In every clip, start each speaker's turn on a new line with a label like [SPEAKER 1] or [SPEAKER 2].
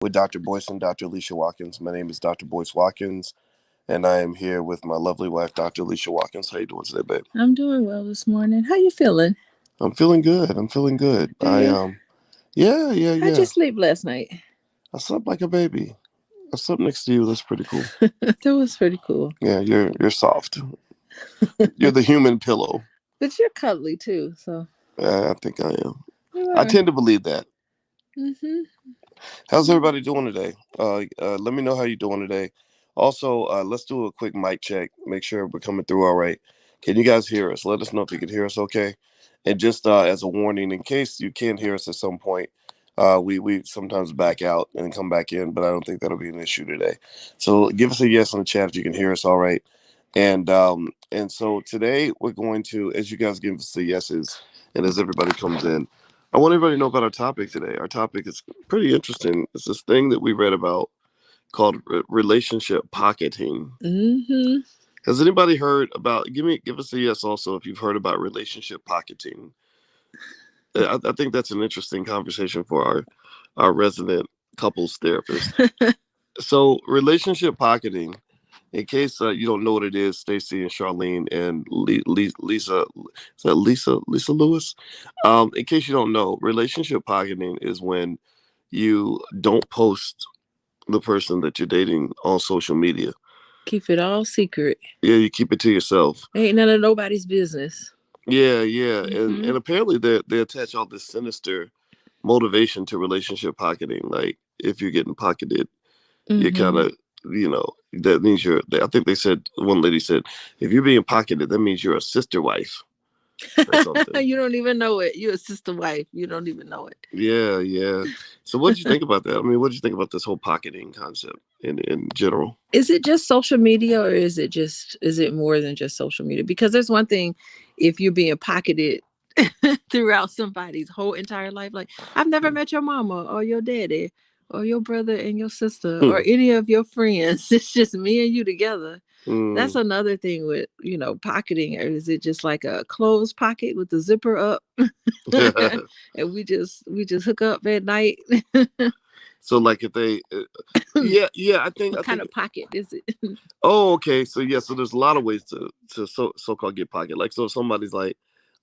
[SPEAKER 1] with Dr. Boyce and Dr. Alicia Watkins. My name is Dr. Boyce Watkins, and I am here with my lovely wife, Dr. Alicia Watkins. How you doing today, babe?
[SPEAKER 2] I'm doing well this morning. How you feeling?
[SPEAKER 1] I'm feeling good. I'm feeling good.
[SPEAKER 2] Do you?
[SPEAKER 1] Yeah, yeah,
[SPEAKER 2] How'd you
[SPEAKER 1] yeah.
[SPEAKER 2] sleep last night?
[SPEAKER 1] I slept like a baby. I slept next to you. That's pretty cool.
[SPEAKER 2] That was pretty cool.
[SPEAKER 1] Yeah, you're soft. You're the human pillow.
[SPEAKER 2] But you're cuddly too, so
[SPEAKER 1] I think I am.
[SPEAKER 2] you
[SPEAKER 1] I
[SPEAKER 2] are.
[SPEAKER 1] tend to believe that.
[SPEAKER 2] Mm-hmm.
[SPEAKER 1] How's everybody doing today? Let me know how you're doing today. Also, let's do a quick mic check. Make sure we're coming through all right. Can you guys hear us? Let us know if you can hear us okay. And just as a warning, in case you can't hear us at some point, we sometimes back out and come back in, but I don't think that'll be an issue today. So give us a yes in the chat if you can hear us all right. And so today we're going to, as you guys give us the yeses, and as everybody comes in, I want everybody to know about our topic today. Our topic is pretty interesting. It's this thing that we read about called relationship pocketing.
[SPEAKER 2] Mm-hmm.
[SPEAKER 1] Has anybody heard about? Give us a yes also if you've heard about relationship pocketing. I think that's an interesting conversation for our resident couples therapist. So relationship pocketing. In case you don't know what it is, Stacy and Charlene and Lisa, is that Lisa Lewis? In case you don't know, relationship pocketing is when you don't post the person that you're dating on social media.
[SPEAKER 2] Keep it all secret.
[SPEAKER 1] Yeah, you keep it to yourself.
[SPEAKER 2] Ain't none of nobody's business.
[SPEAKER 1] Yeah, yeah,
[SPEAKER 2] Mm-hmm.
[SPEAKER 1] and apparently they attach all this sinister motivation to relationship pocketing. Like if you're getting pocketed, you kind
[SPEAKER 2] Mm-hmm.
[SPEAKER 1] of, that means I think they said, one lady said, if you're being pocketed, that means you're a sister wife or something.
[SPEAKER 2] You don't even know it. You're a sister wife. You don't even know it.
[SPEAKER 1] Yeah, yeah. So what did you think about that? I mean, what did you think about this whole pocketing concept in general?
[SPEAKER 2] Is it just social media, or is it more than just social media? Because there's one thing if you're being pocketed throughout somebody's whole entire life. Like, I've never met your mama or your daddy or your brother and your sister or any of your friends. It's just me and you together. That's
[SPEAKER 1] Mm.
[SPEAKER 2] another thing with, pocketing. Or is it just like a closed pocket with the zipper up? And we just hook up at night?
[SPEAKER 1] So like if they, yeah, yeah,
[SPEAKER 2] What
[SPEAKER 1] I
[SPEAKER 2] kind
[SPEAKER 1] think.
[SPEAKER 2] of pocket is it?
[SPEAKER 1] Oh, okay. So yeah, so there's a lot of ways to so called get pocket. Like so, if somebody's like,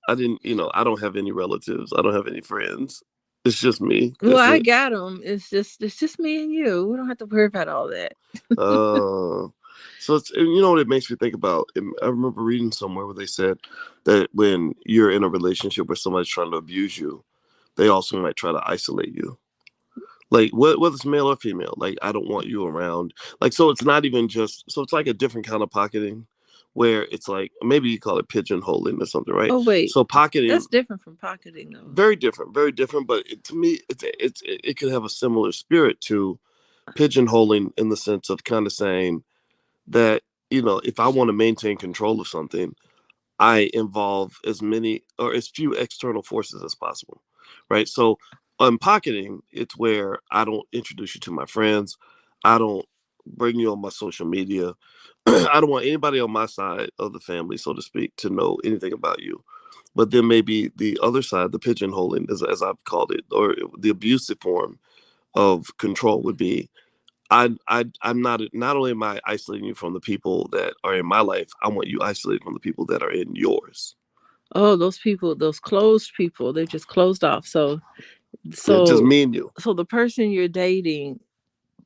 [SPEAKER 1] I didn't, I don't have any relatives, I don't have any friends. It's just me.
[SPEAKER 2] Well,
[SPEAKER 1] That's
[SPEAKER 2] I
[SPEAKER 1] it.
[SPEAKER 2] got them. It's just me and you. We don't have to worry about all that.
[SPEAKER 1] Uh, so it's, and you know what it makes me think about. I remember reading somewhere where they said that when you're in a relationship where somebody's trying to abuse you, they also might try to isolate you. Like whether it's male or female, like I don't want you around. Like so, it's not even just so it's like a different kind of pocketing, where it's like maybe you call it pigeonholing or something, right?
[SPEAKER 2] Oh wait,
[SPEAKER 1] So pocketing,
[SPEAKER 2] that's different from pocketing though.
[SPEAKER 1] very different, very different. But to me, it could have a similar spirit to pigeonholing in the sense of kind of saying that if I want to maintain control of something, I involve as many or as few external forces as possible, right? So on pocketing, it's where I don't introduce you to my friends, I don't bring you on my social media, I don't want anybody on my side of the family, so to speak, to know anything about you. But then maybe the other side, the pigeonholing, as I've called it, or the abusive form of control would be I'm not only am I isolating you from the people that are in my life, I want you isolated from the people that are in yours.
[SPEAKER 2] Oh, those people, those closed people, they're just closed off. So
[SPEAKER 1] Yeah, just
[SPEAKER 2] so
[SPEAKER 1] me and you.
[SPEAKER 2] so the person you're dating,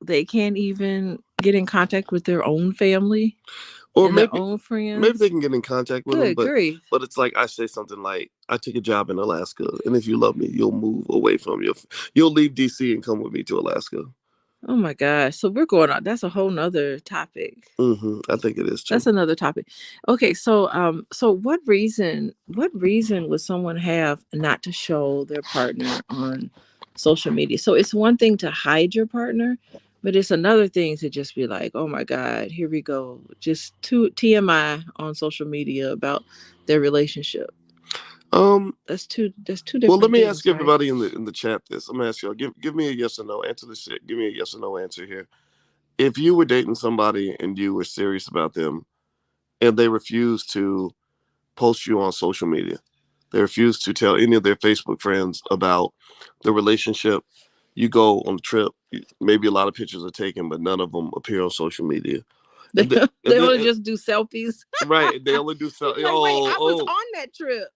[SPEAKER 2] they can't even get in contact with their own family
[SPEAKER 1] Or
[SPEAKER 2] and their
[SPEAKER 1] maybe
[SPEAKER 2] own
[SPEAKER 1] they
[SPEAKER 2] friends.
[SPEAKER 1] can get in contact with them,
[SPEAKER 2] Good
[SPEAKER 1] but
[SPEAKER 2] grief.
[SPEAKER 1] it's like I say something like, I took a job in Alaska, and if you love me, you'll move away from you'll leave DC and come with me to Alaska.
[SPEAKER 2] Oh my gosh. So we're going on. That's a whole nother topic.
[SPEAKER 1] I think it is
[SPEAKER 2] That's
[SPEAKER 1] too.
[SPEAKER 2] another topic. Okay, so what reason would someone have not to show their partner on social media? So it's one thing to hide your partner, but it's another thing to just be like, "Oh my god, here we go." Just TMI on social media about their relationship.
[SPEAKER 1] Um,
[SPEAKER 2] That's two
[SPEAKER 1] well, let
[SPEAKER 2] different
[SPEAKER 1] me ask
[SPEAKER 2] things, right?
[SPEAKER 1] everybody in the chat this. I'm gonna ask y'all. Give me a yes or no. Answer this shit. Give me a yes or no answer here. If you were dating somebody and you were serious about them, and they refused to post you on social media, they refused to tell any of their Facebook friends about the relationship, You go on a trip, maybe a lot of pictures are taken, but none of them appear on social media.
[SPEAKER 2] They,
[SPEAKER 1] And then, and
[SPEAKER 2] they
[SPEAKER 1] then
[SPEAKER 2] only just do selfies.
[SPEAKER 1] right, they only do
[SPEAKER 2] You'd
[SPEAKER 1] so.
[SPEAKER 2] be like, wait, I was
[SPEAKER 1] Oh,
[SPEAKER 2] on that trip.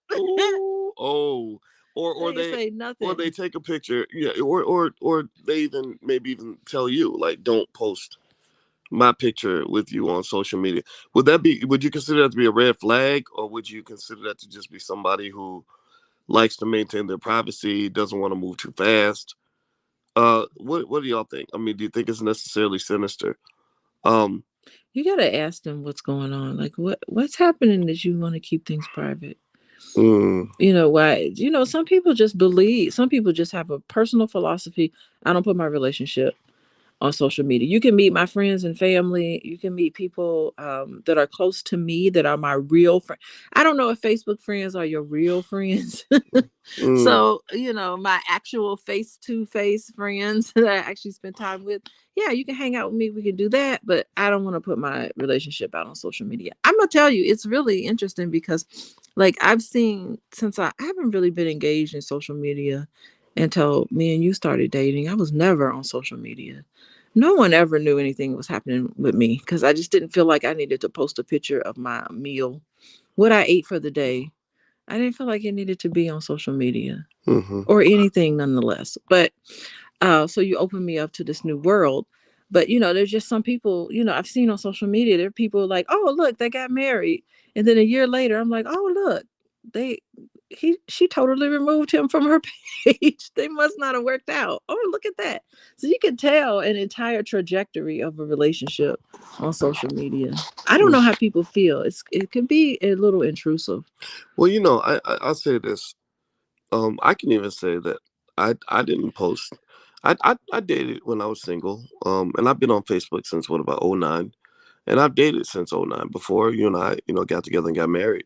[SPEAKER 1] oh, or
[SPEAKER 2] They
[SPEAKER 1] they
[SPEAKER 2] say
[SPEAKER 1] or they
[SPEAKER 2] nothing.
[SPEAKER 1] take a picture, yeah, or they even maybe even tell you like, don't post my picture with you on social media. Would you consider that to be a red flag, or would you consider that to just be somebody who likes to maintain their privacy, doesn't want to move too fast? What do y'all think? I mean, do you think it's necessarily sinister? Um,
[SPEAKER 2] You gotta ask them what's going on. Like what's happening that you want to keep things private?
[SPEAKER 1] mm,
[SPEAKER 2] You know why? You know, some people just believe, some people just have a personal philosophy. I don't put my relationship on social media. You can meet my friends and family. You can meet people that are close to me that are my real friend. I don't know if Facebook friends are your real friends.
[SPEAKER 1] mm,
[SPEAKER 2] So, you know, my actual face to face friends that I actually spend time with, yeah, you can hang out with me. We can do that. But I don't want to put my relationship out on social media. I'm going to tell you, it's really interesting because, like, I've seen since I haven't really been engaged in social media until me and you started dating. I was never on social media. No one ever knew anything was happening with me because I just didn't feel like I needed to post a picture of my meal, what I ate for the day. I didn't feel like it needed to be on social media
[SPEAKER 1] mm-hmm,
[SPEAKER 2] or anything nonetheless. But so you open me up to this new world. But you know, there's just some people, you know, I've seen on social media, there are people like, oh look, they got married. And then a year later, I'm like, oh look, they she totally removed him from her page. They must not have worked out. Oh, look at that. So you can tell an entire trajectory of a relationship on social media. I don't
[SPEAKER 1] mm.
[SPEAKER 2] know how people feel. It can be a little intrusive.
[SPEAKER 1] Well, I'll say this. I can even say that I didn't post. I dated when I was single. And I've been on Facebook since what about '09, and I've dated since '09 before you and I got together and got married.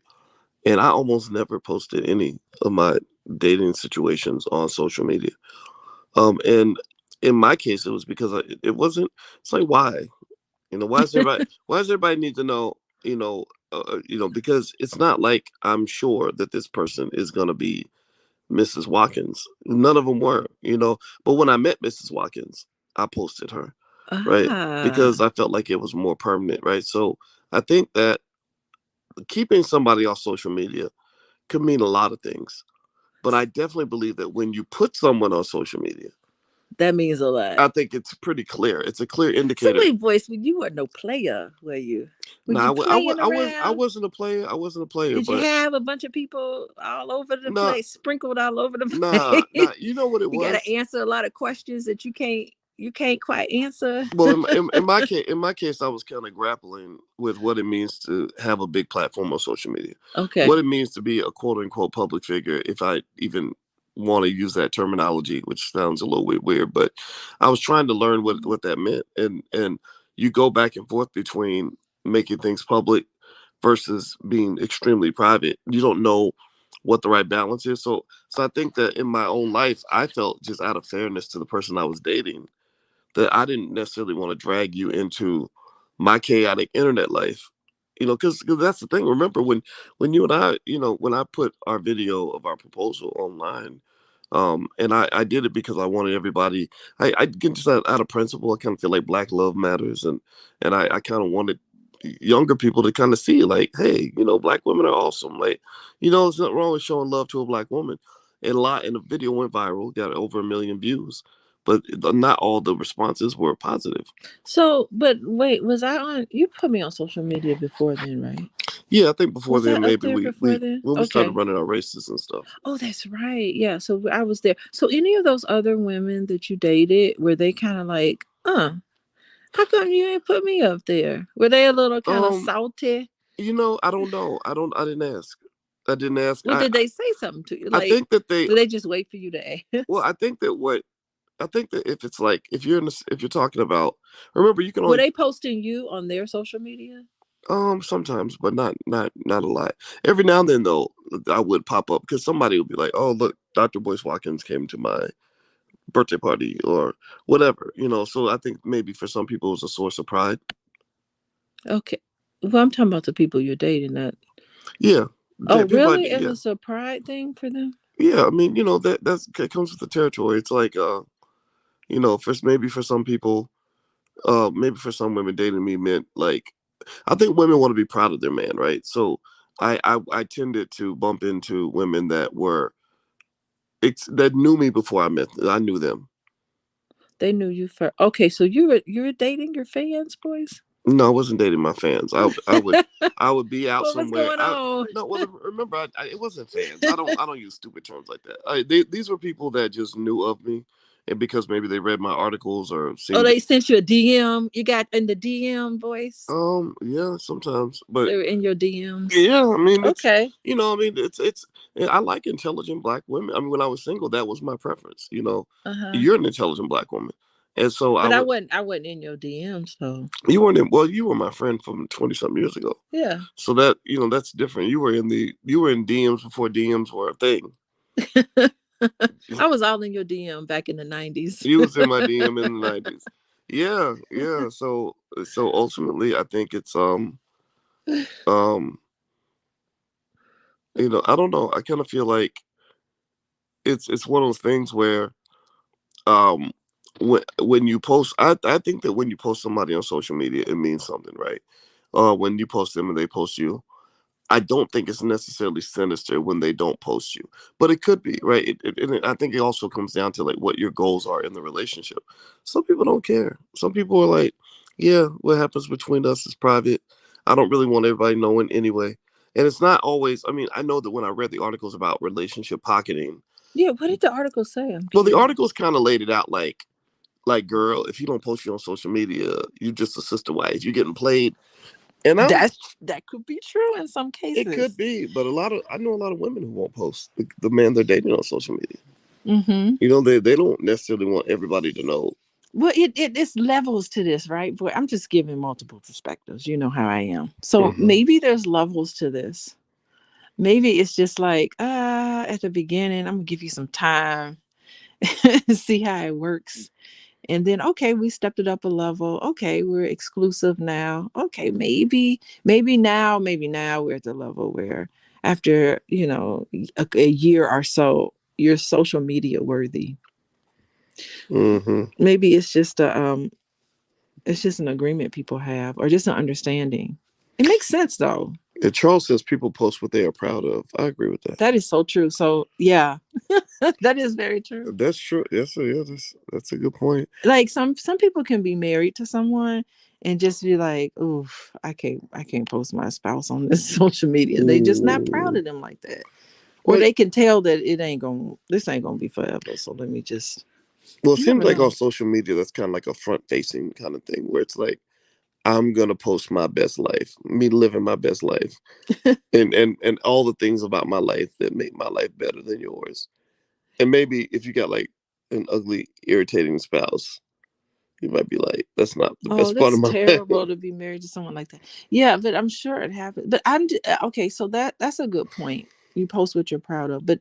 [SPEAKER 1] And I almost never posted any of my dating situations on social media. And in my case, it was because it wasn't. It's like why why does everybody need to know? Because it's not like I'm sure that this person is gonna be Mrs. Watkins. None of them were. But when I met Mrs. Watkins, I posted her, right?
[SPEAKER 2] Ah,
[SPEAKER 1] Because I felt like it was more permanent, right? So I think that keeping somebody off social media could mean a lot of things. But I definitely believe that when you put someone on social media,
[SPEAKER 2] that means a lot.
[SPEAKER 1] I think it's pretty clear. It's a clear
[SPEAKER 2] So
[SPEAKER 1] indicator.
[SPEAKER 2] wait, voice, you were no player, were you? Were
[SPEAKER 1] Nah,
[SPEAKER 2] you playing
[SPEAKER 1] I
[SPEAKER 2] around?
[SPEAKER 1] wasn't a player. I wasn't a player,
[SPEAKER 2] Did you
[SPEAKER 1] but
[SPEAKER 2] have a bunch of people all over the
[SPEAKER 1] nah,
[SPEAKER 2] place, sprinkled all over the
[SPEAKER 1] nah,
[SPEAKER 2] place?
[SPEAKER 1] nah. You know what it
[SPEAKER 2] You got to
[SPEAKER 1] was?
[SPEAKER 2] answer a lot of questions that you can't quite answer.
[SPEAKER 1] Well, in my case, I was kind of grappling with what it means to have a big platform on social media,
[SPEAKER 2] Okay.
[SPEAKER 1] what it means to be a quote unquote public figure, if I even want to use that terminology, which sounds a little bit weird, but I was trying to learn what that meant, and you go back and forth between making things public versus being extremely private. You don't know what the right balance is. So I think that in my own life, I felt just out of fairness to the person I was dating that I didn't necessarily want to drag you into my chaotic internet life. Because that's the thing. Remember when you and I, when I put our video of our proposal online, and I did it because I wanted everybody. I get just out of principle. I kind of feel like Black love matters, and I kind of wanted younger people to kind of see like, hey, Black women are awesome. Like, there's nothing wrong with showing love to a Black woman. And the video went viral, got over 1 million views, but not all the responses were positive.
[SPEAKER 2] So, but wait, was I on? You put me on social media before then, right?
[SPEAKER 1] Yeah, I think before
[SPEAKER 2] Was I
[SPEAKER 1] then
[SPEAKER 2] up
[SPEAKER 1] maybe
[SPEAKER 2] there
[SPEAKER 1] we
[SPEAKER 2] before
[SPEAKER 1] we
[SPEAKER 2] then?
[SPEAKER 1] when we started
[SPEAKER 2] Okay.
[SPEAKER 1] running our races and stuff.
[SPEAKER 2] Oh, that's right. Yeah. So I was there. So any of those other women that you dated, were they kind of like, how come you ain't put me up there? Were they a little kind of
[SPEAKER 1] Um,
[SPEAKER 2] salty?
[SPEAKER 1] I don't know. I didn't ask. I didn't ask.
[SPEAKER 2] Well, did they say something to you?
[SPEAKER 1] I
[SPEAKER 2] Like,
[SPEAKER 1] think that they
[SPEAKER 2] did they just wait for you to
[SPEAKER 1] well,
[SPEAKER 2] ask?
[SPEAKER 1] I think that if it's like if you're talking about, remember you can
[SPEAKER 2] Were
[SPEAKER 1] only
[SPEAKER 2] they posting you on their social media?
[SPEAKER 1] sometimes, but not a lot. Every now and then though, I would pop up because somebody would be like, "Oh, look, Dr. Boyce Watkins came to my birthday party or whatever." So I think maybe for some people it was a source of pride.
[SPEAKER 2] Okay. Well, I'm talking about the people you're dating. Not.
[SPEAKER 1] Yeah,
[SPEAKER 2] Oh,
[SPEAKER 1] people.
[SPEAKER 2] really? It
[SPEAKER 1] Yeah,
[SPEAKER 2] was a pride thing for them.
[SPEAKER 1] yeah. I mean, that it comes with the territory. It's like maybe for some people, maybe for some women, dating me meant like, I think women want to be proud of their man, right? So I tended to bump into women that were that knew me before I knew them.
[SPEAKER 2] They knew you for okay. So you were dating your fans, boys.
[SPEAKER 1] No, I wasn't dating my fans. I would be out
[SPEAKER 2] What was
[SPEAKER 1] somewhere.
[SPEAKER 2] going on?
[SPEAKER 1] No, well, remember, it wasn't fans. I don't use stupid terms like that. These were people that just knew of me, and because maybe they read my articles or
[SPEAKER 2] Oh,
[SPEAKER 1] seen.
[SPEAKER 2] they sent you a DM. You got in the DM voice.
[SPEAKER 1] Yeah, sometimes, but
[SPEAKER 2] They were in your DMs.
[SPEAKER 1] yeah, I mean,
[SPEAKER 2] Okay.
[SPEAKER 1] I mean, I like intelligent black women. I mean, when I was single, that was my preference.
[SPEAKER 2] Uh huh.
[SPEAKER 1] You're an intelligent black woman, and so I
[SPEAKER 2] But I
[SPEAKER 1] would.
[SPEAKER 2] wasn't. I wasn't in your DMs, so
[SPEAKER 1] You weren't in. Well, you were my friend from 20 something years ago.
[SPEAKER 2] yeah.
[SPEAKER 1] So that's different. You were in DMs before DMs were a thing.
[SPEAKER 2] I was all in your DM back in the 90s.
[SPEAKER 1] You was in my DM in the 90s. Yeah, yeah. So ultimately, I think it's um I don't know. I kind of feel like it's one of those things where um when you post, I think that when you post somebody on social media, it means something, right? When you post them and they post you, I don't think it's necessarily sinister when they don't post you, but it could be, right? I think it also comes down to like what your goals are in the relationship. Some people don't care. Some people are like, yeah, what happens between us is private. I don't really want everybody knowing anyway. And it's not always. I mean, I know that when I read the articles about relationship pocketing,
[SPEAKER 2] Yeah. What did the article say? I'm
[SPEAKER 1] well, the
[SPEAKER 2] curious.
[SPEAKER 1] articles kind of laid it out like, girl, if you don't post you on social media, you just a sister wife. You're getting played. And I was
[SPEAKER 2] That could be true in some
[SPEAKER 1] It could
[SPEAKER 2] cases.
[SPEAKER 1] be, but I know a lot of women who won't post the man they're dating on social media.
[SPEAKER 2] Mm-hmm.
[SPEAKER 1] They don't necessarily want everybody to know.
[SPEAKER 2] Well, it's levels to this, right? But I'm just giving multiple perspectives. You know how I am. So
[SPEAKER 1] Hmm.
[SPEAKER 2] maybe there's levels to this. Maybe it's just like, at the beginning, I'm gonna give you some time, see how it works. And then, okay, we stepped it up a level. Okay, we're exclusive now. Okay, maybe now we're at the level where after, a year or so, you're social media worthy.
[SPEAKER 1] Hmm.
[SPEAKER 2] Maybe it's just an agreement people have or just an understanding. It makes sense though.
[SPEAKER 1] And Charles says people post what they are proud of. I agree with that.
[SPEAKER 2] That is so true. So yeah, that is very true.
[SPEAKER 1] That's true. Yes, yeah, that's a good point.
[SPEAKER 2] Like some people can be married to someone and just be like, oof, I can't post my spouse on this social media. They just not proud
[SPEAKER 1] Ooh.
[SPEAKER 2] of them like that. Or
[SPEAKER 1] Well,
[SPEAKER 2] they can tell that this ain't gonna be forever. So let me just
[SPEAKER 1] well, it
[SPEAKER 2] you
[SPEAKER 1] seems
[SPEAKER 2] never
[SPEAKER 1] like
[SPEAKER 2] know.
[SPEAKER 1] on social media that's kind of like a front facing kind of thing where it's like I'm gonna post my best life, me living my best life, and all the things about my life that make my life better than yours. And maybe if you got like an ugly, irritating spouse, you might be like, that's not the
[SPEAKER 2] Oh,
[SPEAKER 1] best part of
[SPEAKER 2] that's
[SPEAKER 1] my life.
[SPEAKER 2] terrible to be married to someone like that. Yeah, but I'm sure it happens. But okay. So that's a good point. You post what you're proud of, but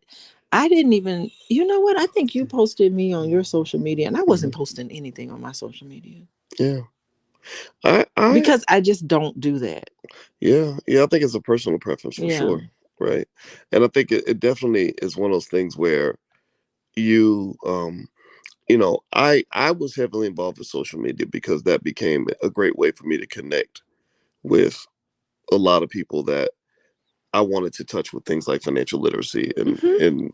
[SPEAKER 2] I didn't even. You know what? I think you posted me on your social media, and I wasn't
[SPEAKER 1] Mhm.
[SPEAKER 2] posting anything on my social media
[SPEAKER 1] Yeah. I,
[SPEAKER 2] because I just don't do that.
[SPEAKER 1] yeah, I think it's a personal preference for
[SPEAKER 2] Yeah.
[SPEAKER 1] sure. Right. And I think it definitely is one of those things where you, I was heavily involved with social media because that became a great way for me to connect with a lot of people that I wanted to touch with things like financial literacy
[SPEAKER 2] Hmm.
[SPEAKER 1] and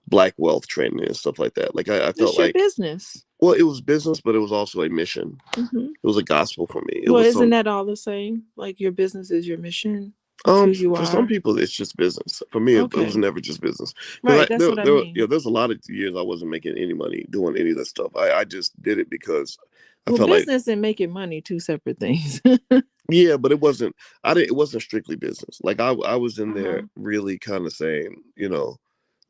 [SPEAKER 1] black wealth training and stuff like that. Like I felt
[SPEAKER 2] It's your
[SPEAKER 1] like,
[SPEAKER 2] business.
[SPEAKER 1] well, it was business, but it was also a mission.
[SPEAKER 2] Hmm.
[SPEAKER 1] It was a gospel for me. It
[SPEAKER 2] Well,
[SPEAKER 1] was
[SPEAKER 2] isn't
[SPEAKER 1] some
[SPEAKER 2] that all the same? Like your business is your mission. It's who you
[SPEAKER 1] for some
[SPEAKER 2] are.
[SPEAKER 1] people it's just business. For me, it was
[SPEAKER 2] Okay.
[SPEAKER 1] never just business because
[SPEAKER 2] Right. That's what I mean.
[SPEAKER 1] there's a lot of years I wasn't making any money doing any of that stuff. I just did it because I
[SPEAKER 2] Well,
[SPEAKER 1] felt like,
[SPEAKER 2] business and making money, two separate things.
[SPEAKER 1] yeah, but it wasn't. I didn't. It wasn't strictly business. Like I was in there
[SPEAKER 2] Uh-huh.
[SPEAKER 1] really kind of saying,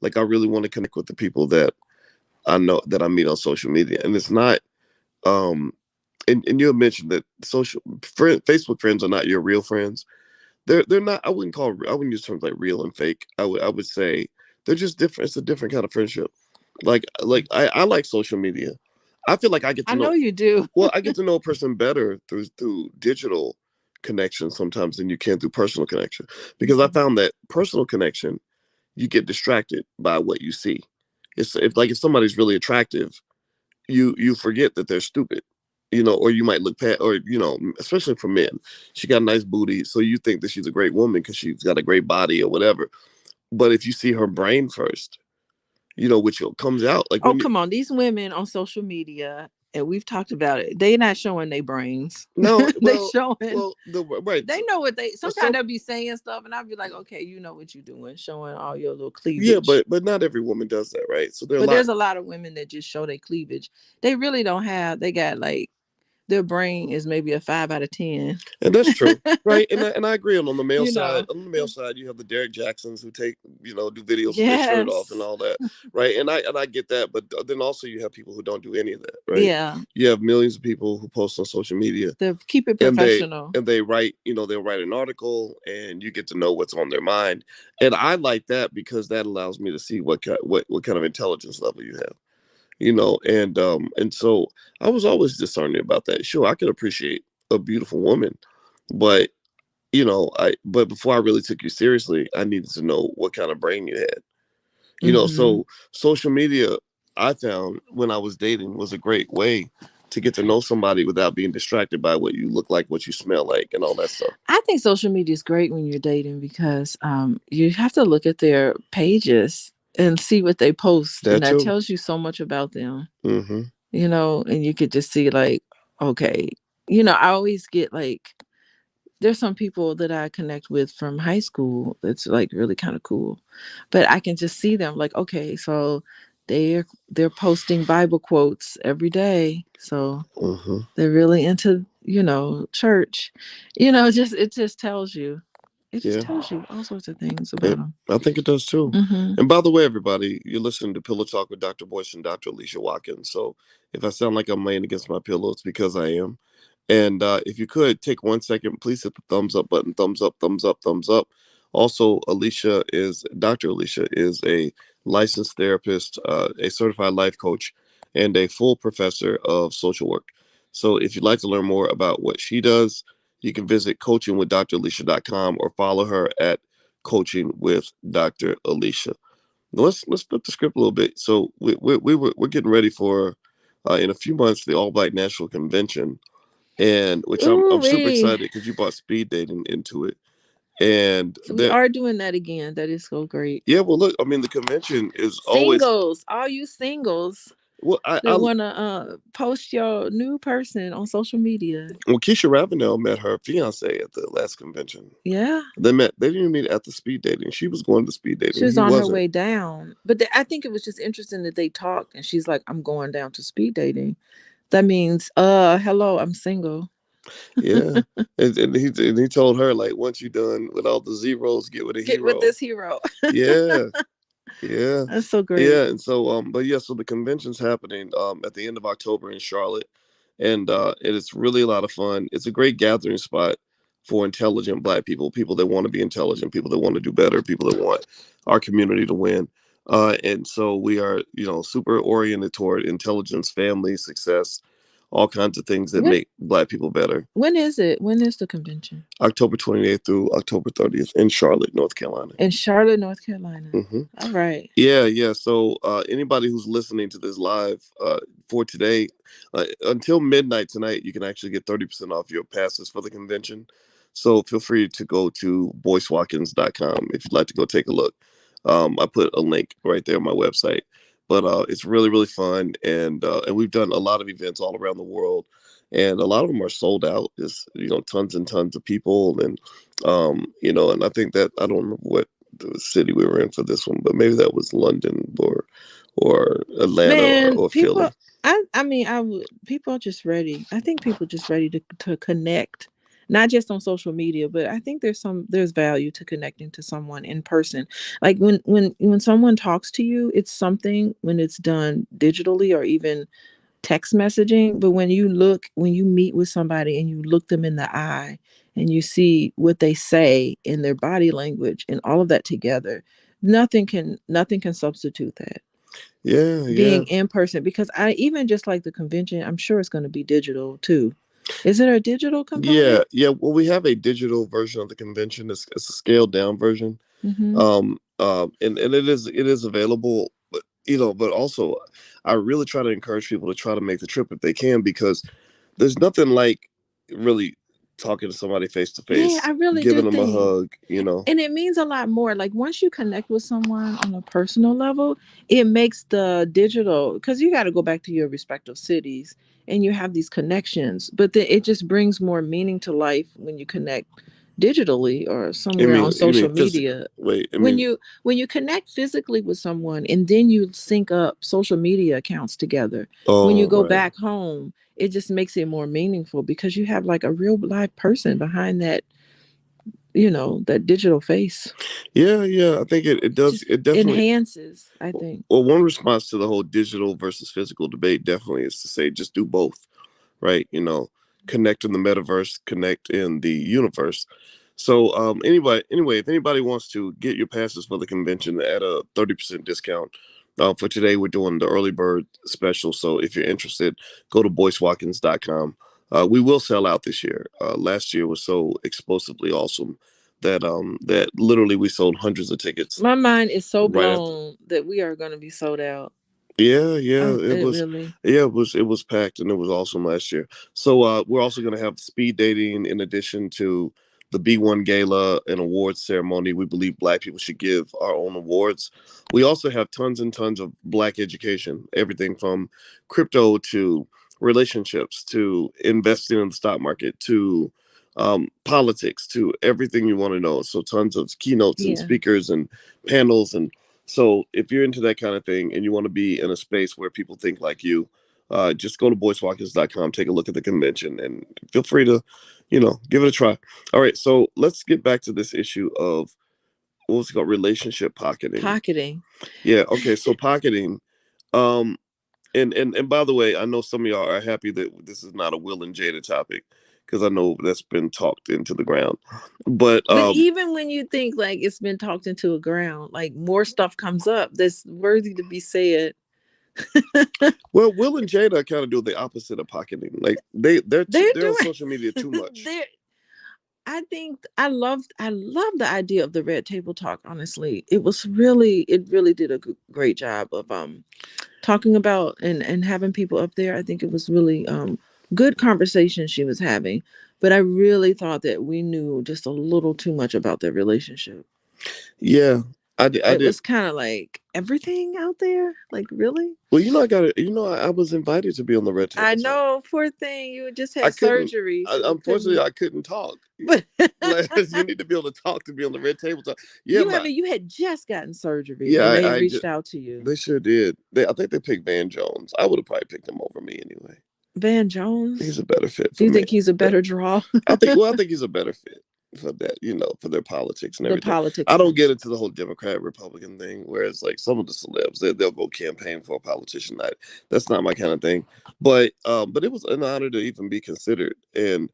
[SPEAKER 1] like I really want to connect with the people that I know that I meet on social media, and it's not. Um, and you had mentioned that Facebook friends are not your real friends. They're not. I wouldn't use terms like real and fake. I would say they're just different. It's a different kind of friendship. I like social media. I feel like I get
[SPEAKER 2] I
[SPEAKER 1] to
[SPEAKER 2] know
[SPEAKER 1] know.
[SPEAKER 2] you do.
[SPEAKER 1] Well, I get to know a person better through digital connection sometimes than you can through personal connection because I
[SPEAKER 2] Mhm.
[SPEAKER 1] found that personal connection you get distracted by what you see. If somebody's really attractive, you forget that they're stupid, or you might look past, or especially for men, she got a nice booty, so you think that she's a great woman because she's got a great body or whatever. But if you see her brain first, which comes out like
[SPEAKER 2] Oh,
[SPEAKER 1] when you,
[SPEAKER 2] come on. These women on social media, and we've talked about it, they not showing their brains.
[SPEAKER 1] no,
[SPEAKER 2] They
[SPEAKER 1] well,
[SPEAKER 2] showing,
[SPEAKER 1] well, the right,
[SPEAKER 2] they know what they, sometimes
[SPEAKER 1] so
[SPEAKER 2] they'll be saying stuff, and I'll be like, okay, you know what you're doing, showing all your little
[SPEAKER 1] yeah,
[SPEAKER 2] cleavage.
[SPEAKER 1] but not every woman does that, right? So there are a
[SPEAKER 2] But
[SPEAKER 1] lot.
[SPEAKER 2] there's a lot of women that just show their cleavage. They really don't have, they got like, their brain is maybe a 5 out of 10.
[SPEAKER 1] And that's true, right? And I agree. On the male
[SPEAKER 2] You
[SPEAKER 1] side,
[SPEAKER 2] know.
[SPEAKER 1] you have the Derek Jacksons who take, do videos with their shirt off and
[SPEAKER 2] Yes.
[SPEAKER 1] all that, right? And I get that, but then also you have people who don't do any of that, right?
[SPEAKER 2] Yeah.
[SPEAKER 1] You have millions of people who post on social media,
[SPEAKER 2] They keep it
[SPEAKER 1] and they
[SPEAKER 2] professional.
[SPEAKER 1] and they write, they'll write an article, and you get to know what's on their mind, and I like that because that allows me to see what kind of intelligence level you have, and so I was always discerning about that. Sure, I could appreciate a beautiful woman, but but before I really took you seriously, I needed to know what kind of brain you had.
[SPEAKER 2] Hmm.
[SPEAKER 1] So social media, I found when I was dating, was a great way to get to know somebody without being distracted by what you look like, what you smell like, and all that stuff.
[SPEAKER 2] I think social media is great when you're dating because you have to look at their pages and see what they post, and
[SPEAKER 1] That
[SPEAKER 2] that
[SPEAKER 1] too.
[SPEAKER 2] tells you so much about them.
[SPEAKER 1] Mm-hmm.
[SPEAKER 2] And you could just see like, okay, I always get like, there's some people that I connect with from high school that's like really kind of cool. But I can just see them like, okay, so they're posting Bible quotes every day. So
[SPEAKER 1] Mm-hmm.
[SPEAKER 2] they're really into, church. Just it just tells you. It just
[SPEAKER 1] Yeah.
[SPEAKER 2] tells you all sorts of things about
[SPEAKER 1] It,
[SPEAKER 2] them.
[SPEAKER 1] I think it does too.
[SPEAKER 2] Hmm.
[SPEAKER 1] And by the way, everybody, you're listening to Pillow Talk with Dr. Boyce and Dr. Alicia Watkins. So if I sound like I'm laying against my pillow, it's because I am. And if you could take 1 second, please hit the thumbs up button. Thumbs up, thumbs up, thumbs up. Also, Dr. Alicia is a licensed therapist, a certified life coach, and a full professor of social work. So if you'd like to learn more about what she does, you can visit coachingwithdralicia.com or follow her at Coaching with Dr. Alicia. Now let's flip the script a little bit. So we're getting ready for in a few months the All Black National Convention, and which I'm
[SPEAKER 2] Ooh
[SPEAKER 1] super
[SPEAKER 2] wee.
[SPEAKER 1] excited because you brought speed dating into it, and
[SPEAKER 2] So we
[SPEAKER 1] that
[SPEAKER 2] are doing that again. That is so great.
[SPEAKER 1] yeah, well look, I mean the convention is always
[SPEAKER 2] Singles, all you singles
[SPEAKER 1] well
[SPEAKER 2] that want to post your new person on social media.
[SPEAKER 1] Keisha Ravenel met her fiance at the last convention.
[SPEAKER 2] Yeah.
[SPEAKER 1] They didn't meet at the speed dating. She was going to speed
[SPEAKER 2] She
[SPEAKER 1] dating.
[SPEAKER 2] was
[SPEAKER 1] He
[SPEAKER 2] on her
[SPEAKER 1] wasn't.
[SPEAKER 2] way down. But I think it was just interesting that they talked and she's like, I'm going down to speed dating. That means, hello, I'm single.
[SPEAKER 1] Yeah, and he told her like once you're done with all the zeros, get with a
[SPEAKER 2] Get with
[SPEAKER 1] hero.
[SPEAKER 2] this hero.
[SPEAKER 1] Yeah, yeah,
[SPEAKER 2] That's so great.
[SPEAKER 1] yeah. And so but yeah, so the convention's happening at the end of October in Charlotte, and it's really a lot of fun. It's a great gathering spot for intelligent Black people, people that want to be intelligent, people that want to do better, people that want our community to win. And so we are, super oriented toward intelligence, family, success, all kinds of things that
[SPEAKER 2] When
[SPEAKER 1] make Black people better.
[SPEAKER 2] when is it? When is the convention?
[SPEAKER 1] October 28th through October 30th in Charlotte, North Carolina.
[SPEAKER 2] In Charlotte, North Carolina.
[SPEAKER 1] Hmm.
[SPEAKER 2] All right.
[SPEAKER 1] Yeah, yeah. So anybody who's listening to this live for today, until midnight tonight, you can actually get 30% off your passes for the convention. So feel free to go to boycewatkins.com if you'd like to go take a look. I put a link right there on my website. But it's really, really fun. And we've done a lot of events all around the world. And a lot of them are sold out. It's, tons and tons of people. And I think that I don't remember what the city we were in for this one, but maybe that was London or Atlanta
[SPEAKER 2] Man,
[SPEAKER 1] or
[SPEAKER 2] people,
[SPEAKER 1] Philly.
[SPEAKER 2] I mean, I would, people are just ready. I think people just ready to connect, not just on social media, but I think there's value to connecting to someone in person. Like when someone talks to you, it's something when it's done digitally or even text messaging, but when you meet with somebody and you look them in the eye and you see what they say in their body language and all of that together, nothing can substitute that,
[SPEAKER 1] Yeah, yeah.
[SPEAKER 2] being in person. Because I even just like the convention, I'm sure it's going to be digital too. Is it a digital
[SPEAKER 1] Yeah,
[SPEAKER 2] component?
[SPEAKER 1] yeah. Well, we have a digital version of the convention. It's a scaled down version.
[SPEAKER 2] Mm-hmm.
[SPEAKER 1] And it is available. but also I really try to encourage people to try to make the trip if they can, because there's nothing like really talking to somebody face to
[SPEAKER 2] Yeah,
[SPEAKER 1] face,
[SPEAKER 2] I really do
[SPEAKER 1] giving them a
[SPEAKER 2] think.
[SPEAKER 1] hug.
[SPEAKER 2] And it means a lot more. Like once you connect with someone on a personal level, it makes the digital, because you got to go back to your respective cities and you have these connections, but then it just brings more meaning to life when you connect digitally or
[SPEAKER 1] I
[SPEAKER 2] somewhere
[SPEAKER 1] mean,
[SPEAKER 2] on
[SPEAKER 1] you mean
[SPEAKER 2] social
[SPEAKER 1] physical?
[SPEAKER 2] media.
[SPEAKER 1] Wait, I
[SPEAKER 2] when
[SPEAKER 1] mean,
[SPEAKER 2] you when you connect physically with someone and then you sync up social media accounts together, when you
[SPEAKER 1] oh,
[SPEAKER 2] go
[SPEAKER 1] right.
[SPEAKER 2] back home, it just makes it more meaningful because you have like a real live person behind that, that digital face.
[SPEAKER 1] Yeah, yeah. I think it does.
[SPEAKER 2] Just
[SPEAKER 1] It definitely.
[SPEAKER 2] enhances, I think.
[SPEAKER 1] Well, one response to the whole digital versus physical debate definitely is to say just do both, right? Connect in the metaverse, connect in the universe. So, anyway, if anybody wants to get your passes for the convention at a 30% discount, for today, we're doing the early bird special. So, if you're interested, go to boycewatkins.com. We will sell out this year. Last year was so explosively awesome that literally we sold hundreds of tickets
[SPEAKER 2] My mind is so
[SPEAKER 1] right after.
[SPEAKER 2] blown that we are going to be sold out.
[SPEAKER 1] Yeah, yeah, it
[SPEAKER 2] It
[SPEAKER 1] was.
[SPEAKER 2] really.
[SPEAKER 1] Yeah, it was packed and it was awesome last year. So we're also going to have speed dating in addition to the B1 Gala and awards ceremony. We believe Black people should give our own awards. We also have tons and tons of Black education, everything from crypto to relationships to investing in the stock market to politics to everything you want to know. So tons of keynotes and
[SPEAKER 2] Yeah.
[SPEAKER 1] speakers and panels. And so if you're into that kind of thing and you want to be in a space where people think like you, just go to boycewalkers.com, take a look at the convention, and feel free to, give it a try. All right, so let's get back to this issue of what was it called, relationship pocketing.
[SPEAKER 2] Pocketing.
[SPEAKER 1] Yeah, okay, so pocketing. Um, and by the way, I know some of y'all are happy that this is not a Will and Jada topic because I know that's been talked into the ground. But
[SPEAKER 2] But even when you think like it's been talked into a ground, like more stuff comes up that's worthy to be said.
[SPEAKER 1] well, Will and Jada kind of do the opposite of pocketing. Like
[SPEAKER 2] They're
[SPEAKER 1] they're on
[SPEAKER 2] doing.
[SPEAKER 1] social media too much.
[SPEAKER 2] they're I love the idea of the red table talk. Honestly, it really did a great job of talking about and having people up there. I think it was really good conversation she was having, but I really thought that we knew just a little too much about their relationship.
[SPEAKER 1] Yeah, I did. I
[SPEAKER 2] It
[SPEAKER 1] did.
[SPEAKER 2] was kind of like everything out there. Like really,
[SPEAKER 1] Well, I got it. I was invited to be on the red
[SPEAKER 2] I
[SPEAKER 1] table talk.
[SPEAKER 2] know. Poor thing, you just
[SPEAKER 1] I
[SPEAKER 2] had
[SPEAKER 1] couldn't.
[SPEAKER 2] surgery, so you
[SPEAKER 1] Unfortunately,
[SPEAKER 2] couldn't.
[SPEAKER 1] I couldn't talk.
[SPEAKER 2] But
[SPEAKER 1] Like, you need to be able to talk to be on the red table talk. Yeah,
[SPEAKER 2] you had just gotten surgery,
[SPEAKER 1] yeah.
[SPEAKER 2] and they
[SPEAKER 1] I
[SPEAKER 2] reached
[SPEAKER 1] just
[SPEAKER 2] out to you.
[SPEAKER 1] they sure did. I think they picked Van Jones. I would have probably picked him over me anyway.
[SPEAKER 2] Van Jones.
[SPEAKER 1] He's a better fit
[SPEAKER 2] Do
[SPEAKER 1] for
[SPEAKER 2] you
[SPEAKER 1] me.
[SPEAKER 2] think he's a better draw?
[SPEAKER 1] I think. Well, I think he's a better fit for that. For their politics and
[SPEAKER 2] The
[SPEAKER 1] everything. I
[SPEAKER 2] politics
[SPEAKER 1] don't
[SPEAKER 2] thing.
[SPEAKER 1] get into the whole Democrat Republican thing. Whereas like some of the celebs, they'll go campaign for a politician. That's not my kind of thing. But it was an honor to even be considered. And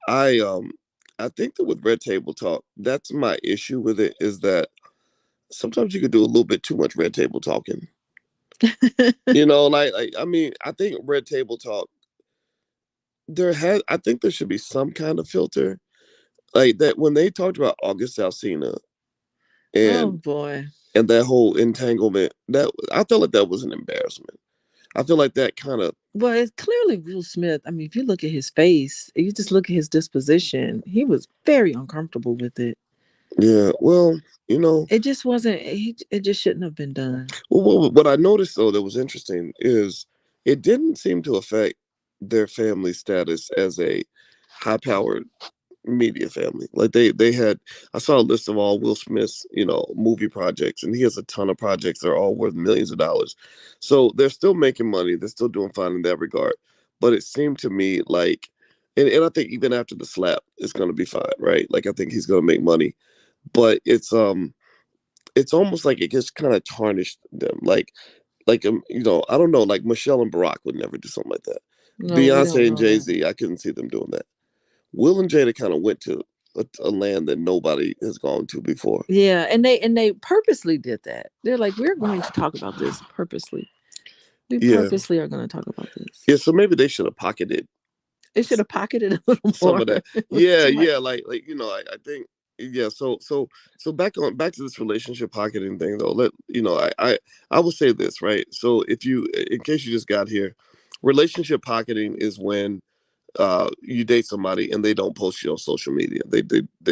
[SPEAKER 1] I um I think that with Red Table Talk, that's my issue with it is that sometimes you could do a little bit too much red table talking. Like I mean, I think Red Table Talk I think there should be some kind of filter like that when they talked about August Alsina
[SPEAKER 2] Oh
[SPEAKER 1] and
[SPEAKER 2] boy.
[SPEAKER 1] that whole entanglement, that I felt like that was an embarrassment. I feel like that kind of.
[SPEAKER 2] Well, it's clearly Will Smith. I mean, if you look at his face, you just look at his disposition, he was very uncomfortable with it.
[SPEAKER 1] Yeah, well,
[SPEAKER 2] It just wasn't, it just shouldn't have been done.
[SPEAKER 1] what I noticed though that was interesting is it didn't seem to affect their family status as a high powered media family. Like they had, I saw a list of all Will Smith's movie projects, and he has a ton of projects that are all worth millions of dollars. So they're still making money. They're still doing fine in that regard. But it seemed to me like, and I think even after the slap, it's going to be fine, right? Like I think he's going to make money, but it's almost like it just kind of tarnished them. I don't know, like Michelle and Barack would never do something like that.
[SPEAKER 2] No, we don't
[SPEAKER 1] Beyonce and
[SPEAKER 2] know that.
[SPEAKER 1] Jay-Z, I couldn't see them doing that. Will and Jada kind of went to a land that nobody has gone to before.
[SPEAKER 2] Yeah, and they purposely did that. They're like, we're going to talk about this purposely. We
[SPEAKER 1] Yeah,
[SPEAKER 2] purposely are going to talk about this.
[SPEAKER 1] yeah. So maybe they should have pocketed
[SPEAKER 2] It should have pocketed a little
[SPEAKER 1] some
[SPEAKER 2] more.
[SPEAKER 1] of that.
[SPEAKER 2] It was
[SPEAKER 1] Yeah,
[SPEAKER 2] too
[SPEAKER 1] yeah.
[SPEAKER 2] much.
[SPEAKER 1] Like I think. yeah. So back to this relationship pocketing thing though. I will say this, right? So if you, in case you just got here, relationship pocketing is when you date somebody and they don't post you on social media. They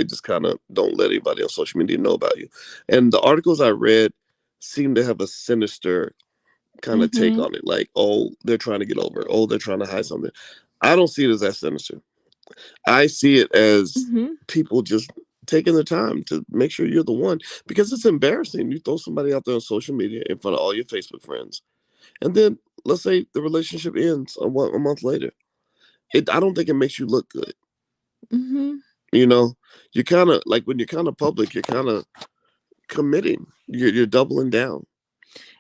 [SPEAKER 1] just kind of don't let anybody on social media know about you. And the articles I read seem to have a sinister kind of take
[SPEAKER 2] Mm-hmm.
[SPEAKER 1] on it. Like, oh, they're trying to get over. Oh, they're trying to hide something. I don't see it as that sinister. I see it as
[SPEAKER 2] Mm-hmm.
[SPEAKER 1] people just taking the time to make sure you're the one, because it's embarrassing. You throw somebody out there on social media in front of all your Facebook friends, and then let's say the relationship ends a month later. I don't think it makes you look good.
[SPEAKER 2] Mm-hmm.
[SPEAKER 1] You know, you kind of like when you're kind of public, you're kind of committing. You're doubling down.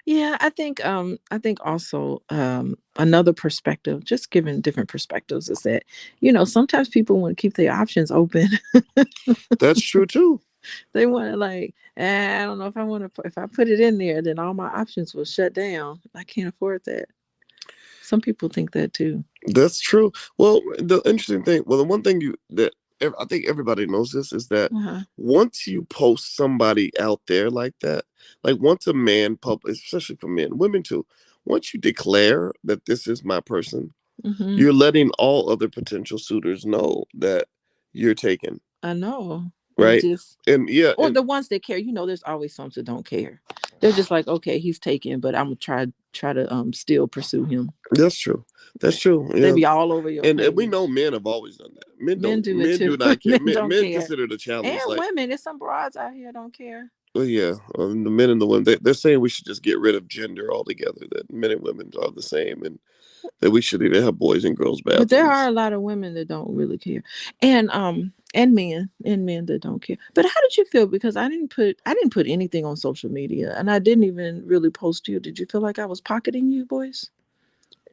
[SPEAKER 2] Yeah, I think also another perspective, just giving different perspectives, is that, sometimes people want to keep their options open.
[SPEAKER 1] That's true too.
[SPEAKER 2] They want to like, I don't know if I want to, if I put it in there, then all my options will shut down. I can't afford that. Some people think that too.
[SPEAKER 1] That's true. Well, the interesting thing, well, the one thing I think everybody knows this is that
[SPEAKER 2] Uh-huh.
[SPEAKER 1] once you post somebody out there like that, like once a man especially for men, women too, once you declare that this is my person,
[SPEAKER 2] Mm-hmm.
[SPEAKER 1] you're letting all other potential suitors know that you're taken,
[SPEAKER 2] I know. And
[SPEAKER 1] right?
[SPEAKER 2] just,
[SPEAKER 1] And yeah,
[SPEAKER 2] or
[SPEAKER 1] and
[SPEAKER 2] the ones that care, there's always some that don't care. They're just like, okay, he's taken, but I'm gonna try to still pursue him.
[SPEAKER 1] that's true. That's true.
[SPEAKER 2] They
[SPEAKER 1] Yeah.
[SPEAKER 2] be all over your
[SPEAKER 1] And we know
[SPEAKER 2] page.
[SPEAKER 1] men have always done that.
[SPEAKER 2] Men do it
[SPEAKER 1] Men
[SPEAKER 2] too.
[SPEAKER 1] do not care.
[SPEAKER 2] Men don't
[SPEAKER 1] Men
[SPEAKER 2] care.
[SPEAKER 1] consider the challenge
[SPEAKER 2] And
[SPEAKER 1] like,
[SPEAKER 2] women, there's some broads out here don't care.
[SPEAKER 1] well, yeah, the men and the women, they're saying we should just get rid of gender altogether. That men and women are the same, and that we should even have boys and girls
[SPEAKER 2] But there are
[SPEAKER 1] bathrooms.
[SPEAKER 2] a lot of women that don't really care. And men that don't care. But how did you feel? Because I didn't put anything on social media, and I didn't even really post you. Did you feel like I was pocketing you, boys?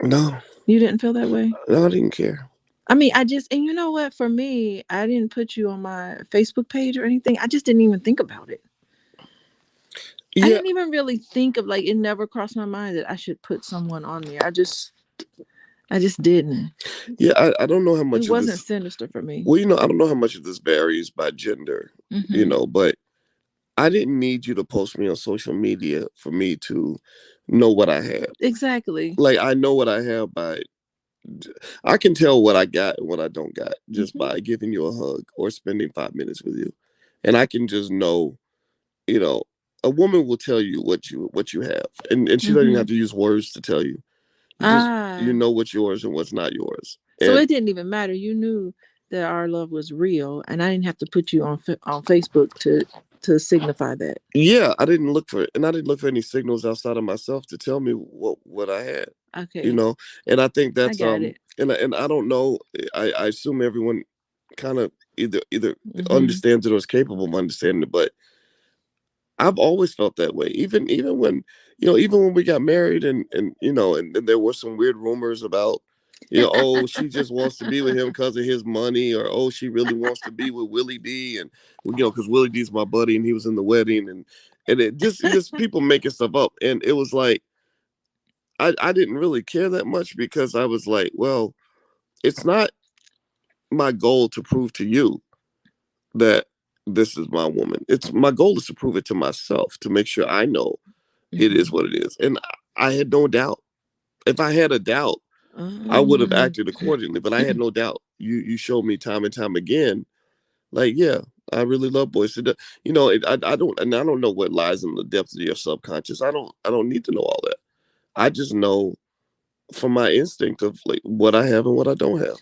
[SPEAKER 1] No,
[SPEAKER 2] You didn't feel that way?
[SPEAKER 1] no, I didn't care.
[SPEAKER 2] I mean, and you know what? For me, I didn't put you on my Facebook page or anything. I just didn't even think about it. I
[SPEAKER 1] Yeah,
[SPEAKER 2] didn't even really think of, like, it never crossed my mind that I should put someone on there. I just didn't.
[SPEAKER 1] yeah, I don't know how
[SPEAKER 2] It
[SPEAKER 1] much of
[SPEAKER 2] wasn't
[SPEAKER 1] this.
[SPEAKER 2] sinister for me.
[SPEAKER 1] Well, I don't know how much of this varies by gender.
[SPEAKER 2] Hmm.
[SPEAKER 1] But I didn't need you to post me on social media for me to know what I had.
[SPEAKER 2] Exactly.
[SPEAKER 1] Like I know what I have by I can tell what I got and what I don't got just
[SPEAKER 2] Hmm.
[SPEAKER 1] by giving you a hug or spending 5 minutes with you. And I can just know, you know, a woman will tell you what you have. And she doesn't even
[SPEAKER 2] Hmm.
[SPEAKER 1] have to use words to tell you. You
[SPEAKER 2] Ah,
[SPEAKER 1] know what's yours and what's not yours.
[SPEAKER 2] so
[SPEAKER 1] And
[SPEAKER 2] it didn't even matter. You knew that our love was real, and I didn't have to put you on Facebook to signify that.
[SPEAKER 1] yeah, I didn't look for it. And I didn't look for any signals outside of myself to tell me what I had. You
[SPEAKER 2] Okay,
[SPEAKER 1] know, and I think
[SPEAKER 2] I
[SPEAKER 1] that's
[SPEAKER 2] got it.
[SPEAKER 1] and I don't know. I assume everyone kind of either
[SPEAKER 2] Hmm.
[SPEAKER 1] understands it or is capable of understanding it, but I've always felt that way. Even when even when we got married and there were some weird rumors about oh, she just wants to be with him because of his money, or oh, she really wants to be with Willie D, and because Willie D's my buddy and he was in the wedding, and it just people making stuff up, and it was like I didn't really care that much because I was like, well, it's not my goal to prove to you that this is my woman. It's my goal is to prove it to myself, to make sure I know it is
[SPEAKER 2] Hmm.
[SPEAKER 1] what it is. And I had no doubt. If I had a doubt, I would have
[SPEAKER 2] Um,
[SPEAKER 1] acted accordingly. But I had no doubt. You showed me time and time again, like, yeah, I really love boys. I don't know what lies in the depths of your subconscious. I don't need to know all that. I just know from my instinct of like what I have and what I don't have.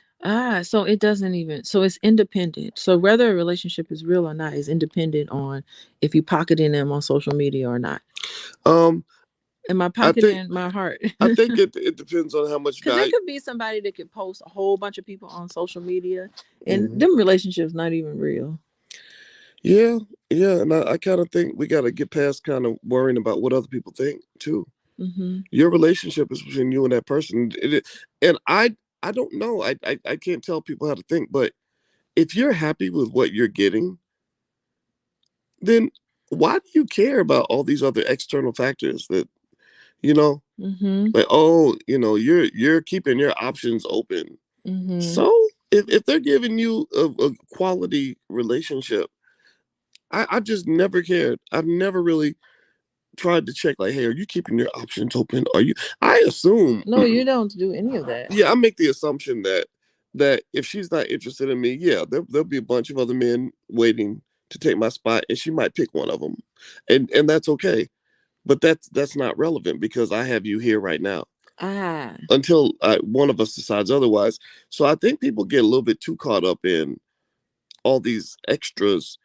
[SPEAKER 2] so it doesn't even, so it's independent. So whether a relationship is real or not is independent on if you pocketing them on social media or not.
[SPEAKER 1] Um,
[SPEAKER 2] Am I
[SPEAKER 1] I think
[SPEAKER 2] pocketing my heart?
[SPEAKER 1] I think it depends on how much
[SPEAKER 2] Because there
[SPEAKER 1] value.
[SPEAKER 2] could be somebody that could post a whole bunch of people on social media, and
[SPEAKER 1] Mhm.
[SPEAKER 2] them relationships not even real.
[SPEAKER 1] Yeah, yeah, and I kind of think we got to get past kind of worrying about what other people think too.
[SPEAKER 2] Hmm.
[SPEAKER 1] Your relationship is between you and that person, and I don't know. I can't tell people how to think, but if you're happy with what you're getting, then why do you care about all these other external factors that you know,
[SPEAKER 2] Hmm.
[SPEAKER 1] like oh, you're keeping your options open.
[SPEAKER 2] Hmm.
[SPEAKER 1] So if they're giving you a quality relationship, I just never cared. I've never really tried to check, like, hey, are you keeping your options open? Are you? I assume.
[SPEAKER 2] No, you don't do any of that.
[SPEAKER 1] Yeah, I make the assumption that if she's not interested in me, yeah, there'll be a bunch of other men waiting to take my spot, and she might pick one of them, and that's okay. But that's not relevant because I have you here right now
[SPEAKER 2] Ah,
[SPEAKER 1] until one of us decides otherwise. So I think people get a little bit too caught up in all these extras,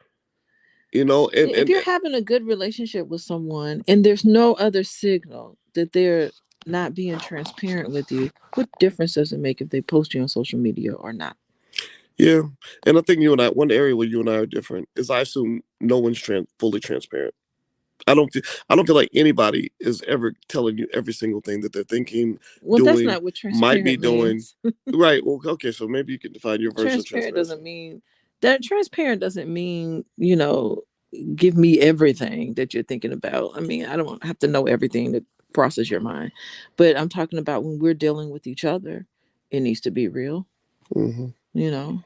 [SPEAKER 1] and
[SPEAKER 2] if you're having a good relationship with someone and there's no other signal that they're not being transparent with you, what difference does it make if they post you on social media or not?
[SPEAKER 1] yeah, and I think one area where you and I are different is I assume no one's fully transparent. I don't feel like anybody is ever telling you every single thing that they're thinking,
[SPEAKER 2] Well, that's
[SPEAKER 1] doing,
[SPEAKER 2] not what
[SPEAKER 1] might be
[SPEAKER 2] transparent
[SPEAKER 1] doing.
[SPEAKER 2] means.
[SPEAKER 1] Right. Well, okay. So maybe you can define your version of
[SPEAKER 2] Transparent
[SPEAKER 1] transparency.
[SPEAKER 2] doesn't mean that transparent doesn't mean, give me everything that you're thinking about. I mean, I don't have to know everything that crosses your mind, but I'm talking about when we're dealing with each other, it needs to be real.
[SPEAKER 1] Hmm.
[SPEAKER 2] You know,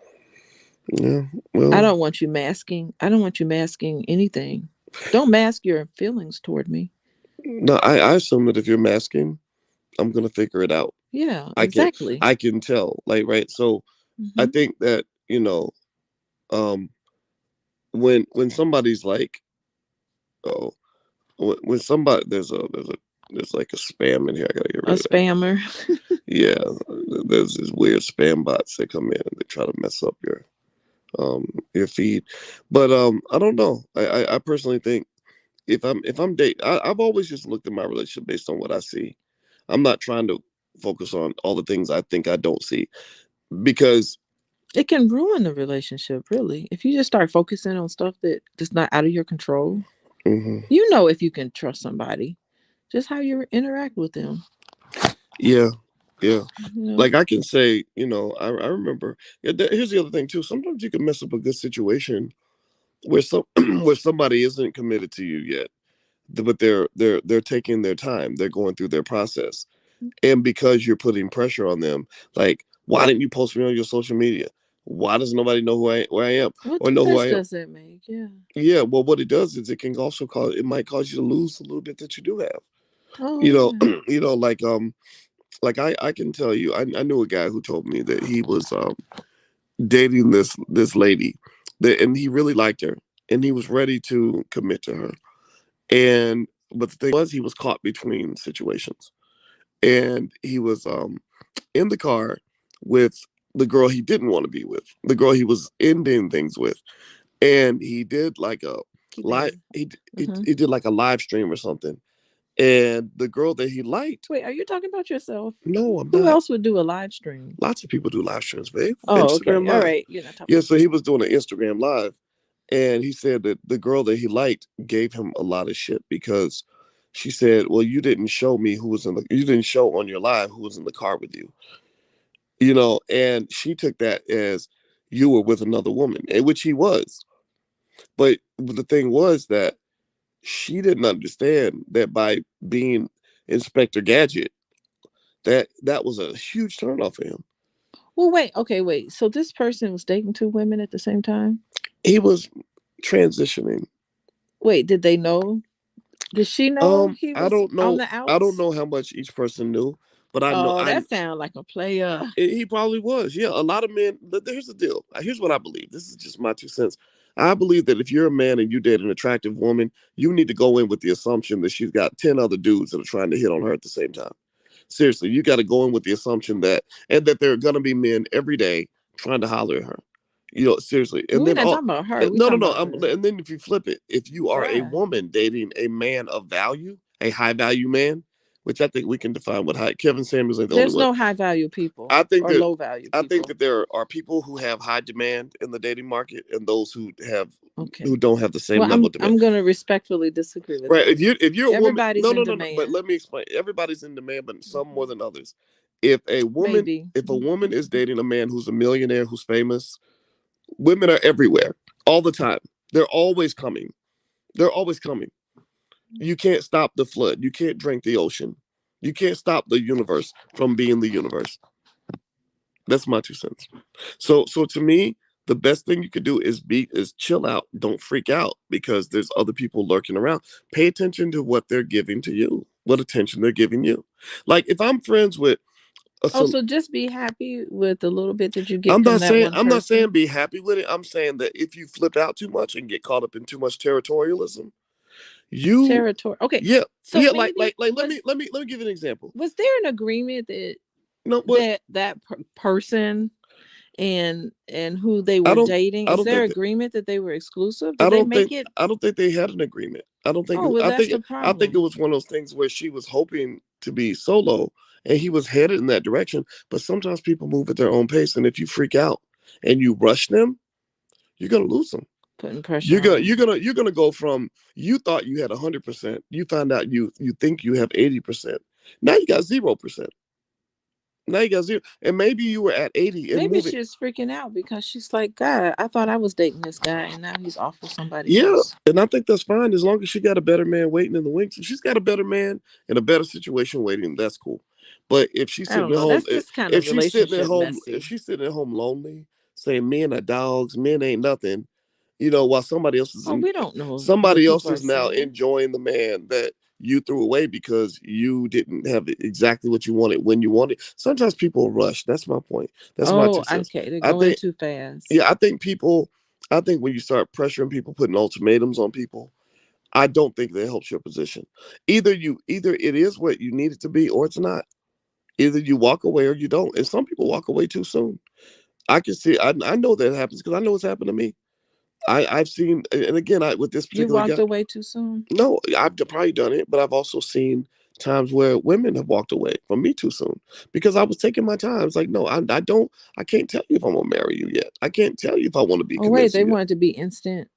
[SPEAKER 1] Yeah.
[SPEAKER 2] I
[SPEAKER 1] Well,
[SPEAKER 2] don't want you masking. I don't want you masking anything. Don't mask your feelings toward me.
[SPEAKER 1] no, I assume that if you're masking, I'm gonna figure it out.
[SPEAKER 2] Yeah,
[SPEAKER 1] I can
[SPEAKER 2] exactly.
[SPEAKER 1] I can tell. Like, right. So I
[SPEAKER 2] Hmm.
[SPEAKER 1] think that um, when somebody's like, oh, when somebody there's like a spam in here. I gotta get
[SPEAKER 2] A
[SPEAKER 1] rid of that.
[SPEAKER 2] spammer.
[SPEAKER 1] Yeah, there's these weird spam bots that come in and they try to mess up your feed. But I don't know. I personally think if I'm dating, I've always just looked at my relationship based on what I see. I'm not trying to focus on all the things I think I don't see because
[SPEAKER 2] It can ruin the relationship, really. If you just start focusing on stuff that's not out of your control,
[SPEAKER 1] mhm,
[SPEAKER 2] you know if you can trust somebody, just how you interact with them.
[SPEAKER 1] yeah, yeah.
[SPEAKER 2] You know
[SPEAKER 1] Like I can say, I remember. Yeah, here's the other thing too. Sometimes you can mess up a good situation where where somebody isn't committed to you yet, but they're taking their time. They're going through their process, and because you're putting pressure on them, like, why didn't you post me on your social media? Why does nobody know where I am
[SPEAKER 2] what
[SPEAKER 1] or know who
[SPEAKER 2] difference
[SPEAKER 1] I am?
[SPEAKER 2] does that make? Yeah.
[SPEAKER 1] Yeah, well, what it does is it might cause you to lose a little bit that you do have.
[SPEAKER 2] Oh
[SPEAKER 1] You know,
[SPEAKER 2] yeah.
[SPEAKER 1] like I can tell you, I knew a guy who told me that he was dating this lady, and he really liked her, and he was ready to commit to her, and but the thing was he was caught between situations, and he was in the car with the girl he didn't want to be with, the girl he was ending things with, and he did like a
[SPEAKER 2] Keep
[SPEAKER 1] live
[SPEAKER 2] ending. Hmm.
[SPEAKER 1] he did like a live stream or something, and the girl that he liked.
[SPEAKER 2] Wait, are you talking about yourself?
[SPEAKER 1] No, I'm
[SPEAKER 2] Who
[SPEAKER 1] not.
[SPEAKER 2] else would do a live stream?
[SPEAKER 1] Lots of people do live streams, babe.
[SPEAKER 2] Oh, okay.
[SPEAKER 1] Instagram
[SPEAKER 2] All
[SPEAKER 1] Live.
[SPEAKER 2] right. You're not talking
[SPEAKER 1] Yeah,
[SPEAKER 2] about
[SPEAKER 1] so he
[SPEAKER 2] yourself.
[SPEAKER 1] was doing an Instagram Live, and he said that the girl that he liked gave him a lot of shit because she said, "Well, you didn't show on your live who was in the car with you." And she took that as you were with another woman, and which he was. But the thing was that she didn't understand that by being Inspector Gadget, that was a huge turnoff for him.
[SPEAKER 2] Well, wait. Okay, wait. So this person was dating two women at the same time?
[SPEAKER 1] He was transitioning.
[SPEAKER 2] Wait, did they know? Did she know he
[SPEAKER 1] I
[SPEAKER 2] was
[SPEAKER 1] don't
[SPEAKER 2] on
[SPEAKER 1] know.
[SPEAKER 2] the
[SPEAKER 1] I don't
[SPEAKER 2] outs?
[SPEAKER 1] know how much each person knew, but I know
[SPEAKER 2] Oh,
[SPEAKER 1] I
[SPEAKER 2] that sounds like a player.
[SPEAKER 1] he probably was. Yeah, a lot of men. Here's the deal. Here's what I believe. This is just my 2 cents. I believe that if you're a man and you date an attractive woman, you need to go in with the assumption that she's got 10 other dudes that are trying to hit on her at the same time. Seriously, you got to go in with the assumption that there are going to be men every day trying to holler at her. Seriously. And
[SPEAKER 2] We're
[SPEAKER 1] then
[SPEAKER 2] not talking about her. We're
[SPEAKER 1] no, no,
[SPEAKER 2] talking
[SPEAKER 1] no.
[SPEAKER 2] about the
[SPEAKER 1] And then if you flip it, if you are a
[SPEAKER 2] guy.
[SPEAKER 1] woman dating a man of value, a high value man, which I think we can define what high. Kevin Samuels ain't the only
[SPEAKER 2] There's
[SPEAKER 1] one.
[SPEAKER 2] no high value people
[SPEAKER 1] I think
[SPEAKER 2] or
[SPEAKER 1] that
[SPEAKER 2] low value
[SPEAKER 1] I think
[SPEAKER 2] people.
[SPEAKER 1] that there are people who have high demand in the dating market and those
[SPEAKER 2] Okay.
[SPEAKER 1] who don't have the same
[SPEAKER 2] Well,
[SPEAKER 1] level
[SPEAKER 2] I'm
[SPEAKER 1] of demand.
[SPEAKER 2] I'm gonna respectfully disagree with
[SPEAKER 1] Right.
[SPEAKER 2] that.
[SPEAKER 1] If you're a woman,
[SPEAKER 2] Everybody's
[SPEAKER 1] no,
[SPEAKER 2] in
[SPEAKER 1] no, no, no. But
[SPEAKER 2] demand.
[SPEAKER 1] let me explain. Everybody's in demand, but some more
[SPEAKER 2] Mhm.
[SPEAKER 1] than others. If a woman
[SPEAKER 2] Maybe.
[SPEAKER 1] if a woman is dating a man who's a millionaire who's famous, women are everywhere all the time. They're always coming. They're always coming. You can't stop the flood. You can't drink the ocean. You can't stop the universe from being the universe. That's my 2 cents. So to me, the best thing you could do is chill out. Don't freak out because there's other people lurking around. Pay attention to what they're giving to you, what attention they're giving you. Like if I'm friends with a
[SPEAKER 2] Oh, so just be happy with the little bit that you get
[SPEAKER 1] I'm
[SPEAKER 2] from
[SPEAKER 1] not
[SPEAKER 2] that
[SPEAKER 1] saying
[SPEAKER 2] one person.
[SPEAKER 1] be happy with it. I'm saying that if you flip out too much and get caught up in too much territorialism, you
[SPEAKER 2] Territory. Okay.
[SPEAKER 1] yeah,
[SPEAKER 2] So
[SPEAKER 1] yeah,
[SPEAKER 2] maybe
[SPEAKER 1] let me give you an example.
[SPEAKER 2] was there an agreement that
[SPEAKER 1] No, but
[SPEAKER 2] person and who they
[SPEAKER 1] I
[SPEAKER 2] were
[SPEAKER 1] don't
[SPEAKER 2] dating,
[SPEAKER 1] I
[SPEAKER 2] is
[SPEAKER 1] don't
[SPEAKER 2] there
[SPEAKER 1] think that,
[SPEAKER 2] agreement that they were exclusive? Did they make it?
[SPEAKER 1] I don't think they had an agreement. I don't think
[SPEAKER 2] Oh, well, that's the
[SPEAKER 1] I think it
[SPEAKER 2] problem.
[SPEAKER 1] was one of those things where she was hoping to be solo and he was headed in that direction. But sometimes people move at their own pace, and if you freak out and you rush them, you're gonna lose them.
[SPEAKER 2] Putting pressure on them.
[SPEAKER 1] You're gonna go from you thought you had 100%, you find out you think you have 80%. Now you got 0%. Now you got zero, and maybe you were at 80 and
[SPEAKER 2] Maybe
[SPEAKER 1] moving.
[SPEAKER 2] she's freaking out because she's like, God, I thought I was dating this guy and now he's off with somebody
[SPEAKER 1] Yeah,
[SPEAKER 2] else.
[SPEAKER 1] and I think that's fine as long as she got a better man waiting in the wings. If she's got a better man in a better situation waiting, that's cool. But if she's
[SPEAKER 2] I
[SPEAKER 1] sitting
[SPEAKER 2] don't
[SPEAKER 1] at
[SPEAKER 2] know.
[SPEAKER 1] home,
[SPEAKER 2] That's just kind of relationship
[SPEAKER 1] if
[SPEAKER 2] messy.
[SPEAKER 1] she's sitting at home lonely, saying men are dogs, men ain't nothing, while
[SPEAKER 2] Oh, we don't know what
[SPEAKER 1] somebody else
[SPEAKER 2] people are
[SPEAKER 1] is now
[SPEAKER 2] saying.
[SPEAKER 1] enjoying the man that you threw away because you didn't have exactly what you wanted when you wanted. Sometimes people rush. That's my point. That's my
[SPEAKER 2] Oh,
[SPEAKER 1] 2 cents.
[SPEAKER 2] okay. They're
[SPEAKER 1] I
[SPEAKER 2] going
[SPEAKER 1] think
[SPEAKER 2] too fast.
[SPEAKER 1] yeah, I think when you start pressuring people, putting ultimatums on people, I don't think that helps your position. Either it is what you need it to be or it's not. Either you walk away or you don't. And some people walk away too soon. I can see I know that happens because I know it's happened to me. I've seen, and again, with this
[SPEAKER 2] You
[SPEAKER 1] particular
[SPEAKER 2] walked
[SPEAKER 1] guy,
[SPEAKER 2] away too soon.
[SPEAKER 1] no, I've probably done it, but I've also seen times where women have walked away from me too soon because I was taking my time. It's like, no, I can't tell you if I'm gonna marry you yet. I can't tell you if I want to be
[SPEAKER 2] Oh, wait.
[SPEAKER 1] committed to
[SPEAKER 2] They
[SPEAKER 1] you.
[SPEAKER 2] wanted to be instant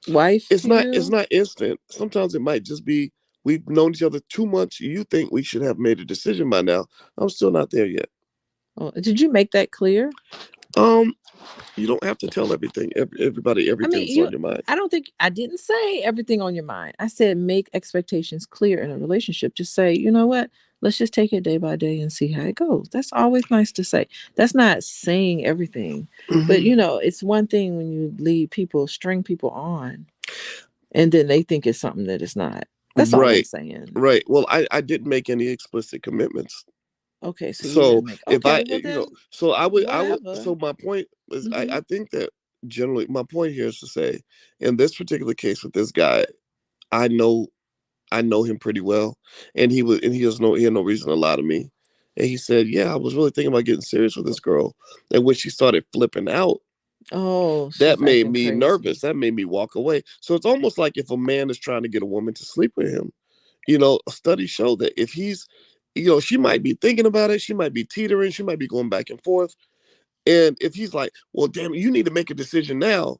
[SPEAKER 2] wife to
[SPEAKER 1] It's
[SPEAKER 2] you.
[SPEAKER 1] not instant. Sometimes it might just be we've known each other 2 months. You think we should have made a decision by now. I'm still not there yet.
[SPEAKER 2] Oh, did you make that clear?
[SPEAKER 1] Um, you don't have to tell everybody
[SPEAKER 2] I
[SPEAKER 1] everything
[SPEAKER 2] mean,
[SPEAKER 1] that's on your mind.
[SPEAKER 2] I don't think I didn't say everything on your mind. I said make expectations clear in a relationship. Just say, you know what? Let's just take it day by day and see how it goes. That's always nice to say. That's not saying everything. But
[SPEAKER 1] Hmm.
[SPEAKER 2] it's one thing when you lead people, string people on, and then they think it's something that it's not. That's all I'm
[SPEAKER 1] Right,
[SPEAKER 2] saying.
[SPEAKER 1] right. Well, I didn't make any explicit commitments.
[SPEAKER 2] Okay, so you
[SPEAKER 1] So
[SPEAKER 2] didn't make.
[SPEAKER 1] if
[SPEAKER 2] Okay, well then,
[SPEAKER 1] so I would.
[SPEAKER 2] whatever.
[SPEAKER 1] So my point is,
[SPEAKER 2] Hmm.
[SPEAKER 1] I think that generally, my point here is to say, in this particular case with this guy, I know I know him pretty well, and he had no reason to lie to me. And he said, "Yeah, I was really thinking about getting serious with this girl." And when she started flipping out,
[SPEAKER 2] Oh,
[SPEAKER 1] that
[SPEAKER 2] she's
[SPEAKER 1] made
[SPEAKER 2] acting
[SPEAKER 1] me
[SPEAKER 2] crazy.
[SPEAKER 1] nervous. That made me walk away. So it's almost like if a man is trying to get a woman to sleep with him, studies show that if he's, she might be thinking about it, she might be teetering, she might be going back and forth, and if he's like, "Well, damn it, you need to make a decision now,"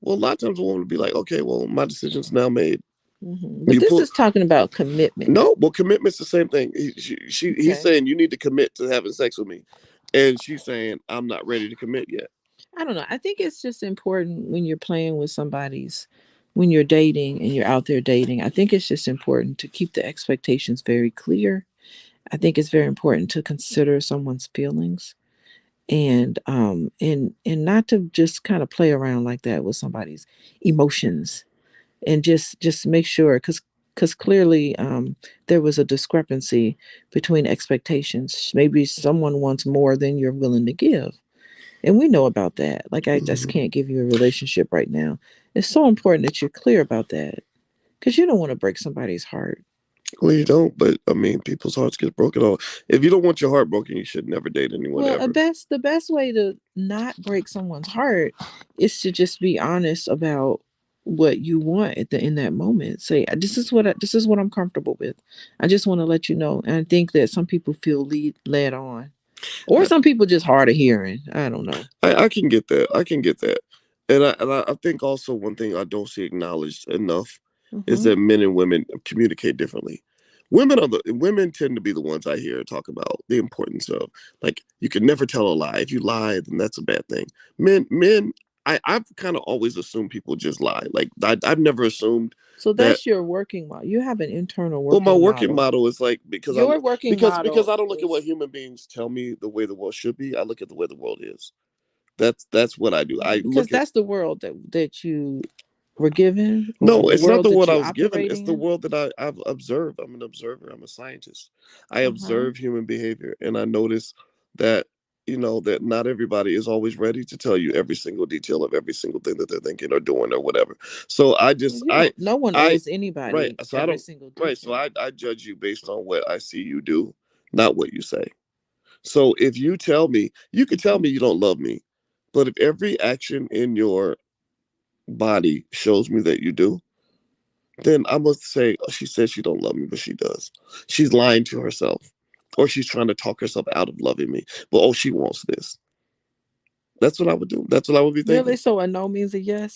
[SPEAKER 1] well, a lot of times a woman would be like, "Okay, well, my decision's now made."
[SPEAKER 2] But
[SPEAKER 1] You
[SPEAKER 2] this
[SPEAKER 1] pull
[SPEAKER 2] is talking about commitment.
[SPEAKER 1] No, well, commitment's the same thing. He's
[SPEAKER 2] Okay.
[SPEAKER 1] saying you need to commit to having sex with me, and she's saying I'm not ready to commit yet.
[SPEAKER 2] I don't know. I think it's just important when you're playing with when you're dating and you're out there dating. I think it's just important to keep the expectations very clear. I think it's very important to consider someone's feelings and not to just kind of play around like that with somebody's emotions and just make sure because clearly there was a discrepancy between expectations. Maybe someone wants more than you're willing to give, and we know about that. Like, I just
[SPEAKER 1] Mhm.
[SPEAKER 2] can't give you a relationship right now. It's so important that you're clear about that because you don't want to break somebody's heart.
[SPEAKER 1] Well, you don't, but I mean, people's hearts get broken. If you don't want your heart broken, you should never date anyone
[SPEAKER 2] Well,
[SPEAKER 1] ever.
[SPEAKER 2] the best way to not break someone's heart is to just be honest about what you want in that moment. Say, this is what I'm comfortable with. I just want to let you know. And I think that some people feel led on, or
[SPEAKER 1] I,
[SPEAKER 2] some people just hard of hearing. I don't know.
[SPEAKER 1] I can get that. I can get that. I think also one thing I don't see acknowledged enough is
[SPEAKER 2] Hmm.
[SPEAKER 1] that men and women communicate differently. Women tend to be the ones I hear talk about the importance of, like, you can never tell a lie. If you lie, then that's a bad thing. Men, I've kind of always assumed people just lie. Like I've never assumed
[SPEAKER 2] So
[SPEAKER 1] that.
[SPEAKER 2] that's your working model. You have an internal
[SPEAKER 1] Well, my
[SPEAKER 2] working
[SPEAKER 1] working
[SPEAKER 2] model.
[SPEAKER 1] model is like
[SPEAKER 2] Your working
[SPEAKER 1] because
[SPEAKER 2] model
[SPEAKER 1] I don't look at what
[SPEAKER 2] is
[SPEAKER 1] human beings tell me the way the world should be. I look at the way the world is. That's what I do. I
[SPEAKER 2] Because
[SPEAKER 1] look at.
[SPEAKER 2] that's the world that you were given, or
[SPEAKER 1] No,
[SPEAKER 2] the
[SPEAKER 1] it's not
[SPEAKER 2] world
[SPEAKER 1] the
[SPEAKER 2] that
[SPEAKER 1] world I
[SPEAKER 2] you
[SPEAKER 1] was given.
[SPEAKER 2] operate
[SPEAKER 1] It's the
[SPEAKER 2] in.
[SPEAKER 1] world that I've observed. I'm an observer. I'm a scientist. I
[SPEAKER 2] Uh-huh.
[SPEAKER 1] observe human behavior, and I notice that that not everybody is always ready to tell you every single detail of every single thing that they're thinking or doing or whatever. So I
[SPEAKER 2] Well,
[SPEAKER 1] just
[SPEAKER 2] you don't. No one
[SPEAKER 1] I
[SPEAKER 2] owes
[SPEAKER 1] right.
[SPEAKER 2] anybody
[SPEAKER 1] So I
[SPEAKER 2] every
[SPEAKER 1] don't
[SPEAKER 2] single
[SPEAKER 1] right. So
[SPEAKER 2] detail.
[SPEAKER 1] I judge you based on what I see you do, not what you say. So if you tell me, you could tell
[SPEAKER 2] Mhm.
[SPEAKER 1] me you don't love me, but if every action in your body shows me that you do, then I must say, oh, she says she don't love me, but she does. She's lying to herself, or she's trying to talk herself out of loving me. But oh, she wants this. That's what I would do. That's what I would be
[SPEAKER 2] Really?
[SPEAKER 1] thinking.
[SPEAKER 2] So a no means a yes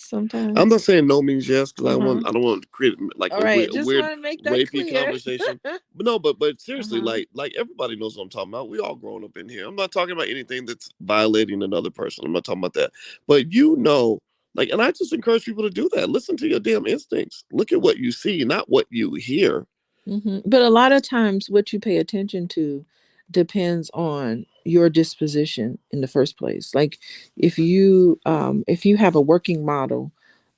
[SPEAKER 1] I'm not
[SPEAKER 2] sometimes.
[SPEAKER 1] saying no means yes because
[SPEAKER 2] Uh huh.
[SPEAKER 1] I don't want to create like
[SPEAKER 2] All right.
[SPEAKER 1] a
[SPEAKER 2] Just
[SPEAKER 1] weird
[SPEAKER 2] want to make that
[SPEAKER 1] rapey
[SPEAKER 2] clear.
[SPEAKER 1] conversation. But no, but
[SPEAKER 2] Uh
[SPEAKER 1] seriously,
[SPEAKER 2] huh.
[SPEAKER 1] like everybody knows what I'm talking about. We all grown up in here. I'm not talking about anything that's violating another person. I'm not talking about that. But like, and I just encourage people to do that. Listen to your damn instincts. Look at what you see, not what you hear.
[SPEAKER 2] But a lot of times, what you pay attention to depends on your disposition in the first place. Like if you have a working model,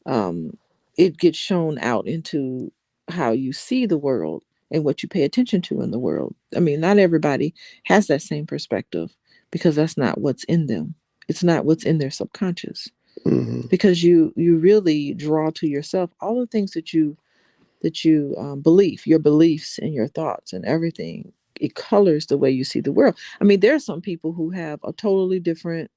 [SPEAKER 2] um, it gets shown out into how you see the world and what you pay attention to in the world. I mean, not everybody has that same perspective because that's not what's in them. It's not what's in their subconscious.
[SPEAKER 1] Hmm.
[SPEAKER 2] Because you really draw to yourself all the things that you believe, your beliefs and your thoughts and everything. It colors the way you see the world. I mean, there are some people who have a totally different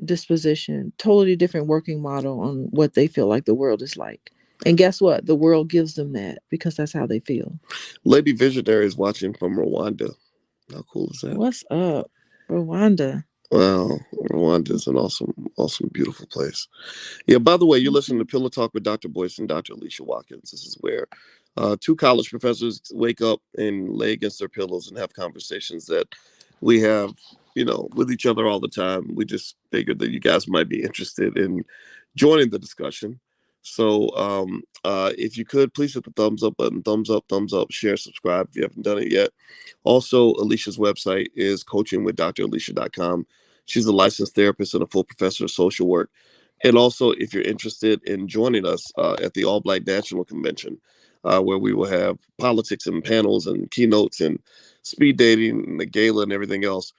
[SPEAKER 2] disposition, totally different working model on what they feel like the world is like. And guess what? The world gives them that because that's how they feel.
[SPEAKER 1] Lady Visionary is watching from Rwanda. How cool is that?
[SPEAKER 2] What's up, Rwanda?
[SPEAKER 1] Wow, Rwanda is an awesome, beautiful place. Yeah, by the way, you're listening to
[SPEAKER 2] Hmm.
[SPEAKER 1] Pillow Talk with Dr. Boyce and Dr. Alicia Watkins. This is where two college professors wake up and lay against their pillows and have conversations that we have, with each other all the time. We just figured that you guys might be interested in joining the discussion. So if you could, please hit the thumbs up button, thumbs up, share, subscribe if you haven't done it yet. Also, Alicia's website is coachingwithdralicia.com. She's a licensed therapist and a full professor of social work. And also, if you're interested in joining us at the All Black National Convention, where we will have politics and panels and keynotes and speed dating and the gala and everything else,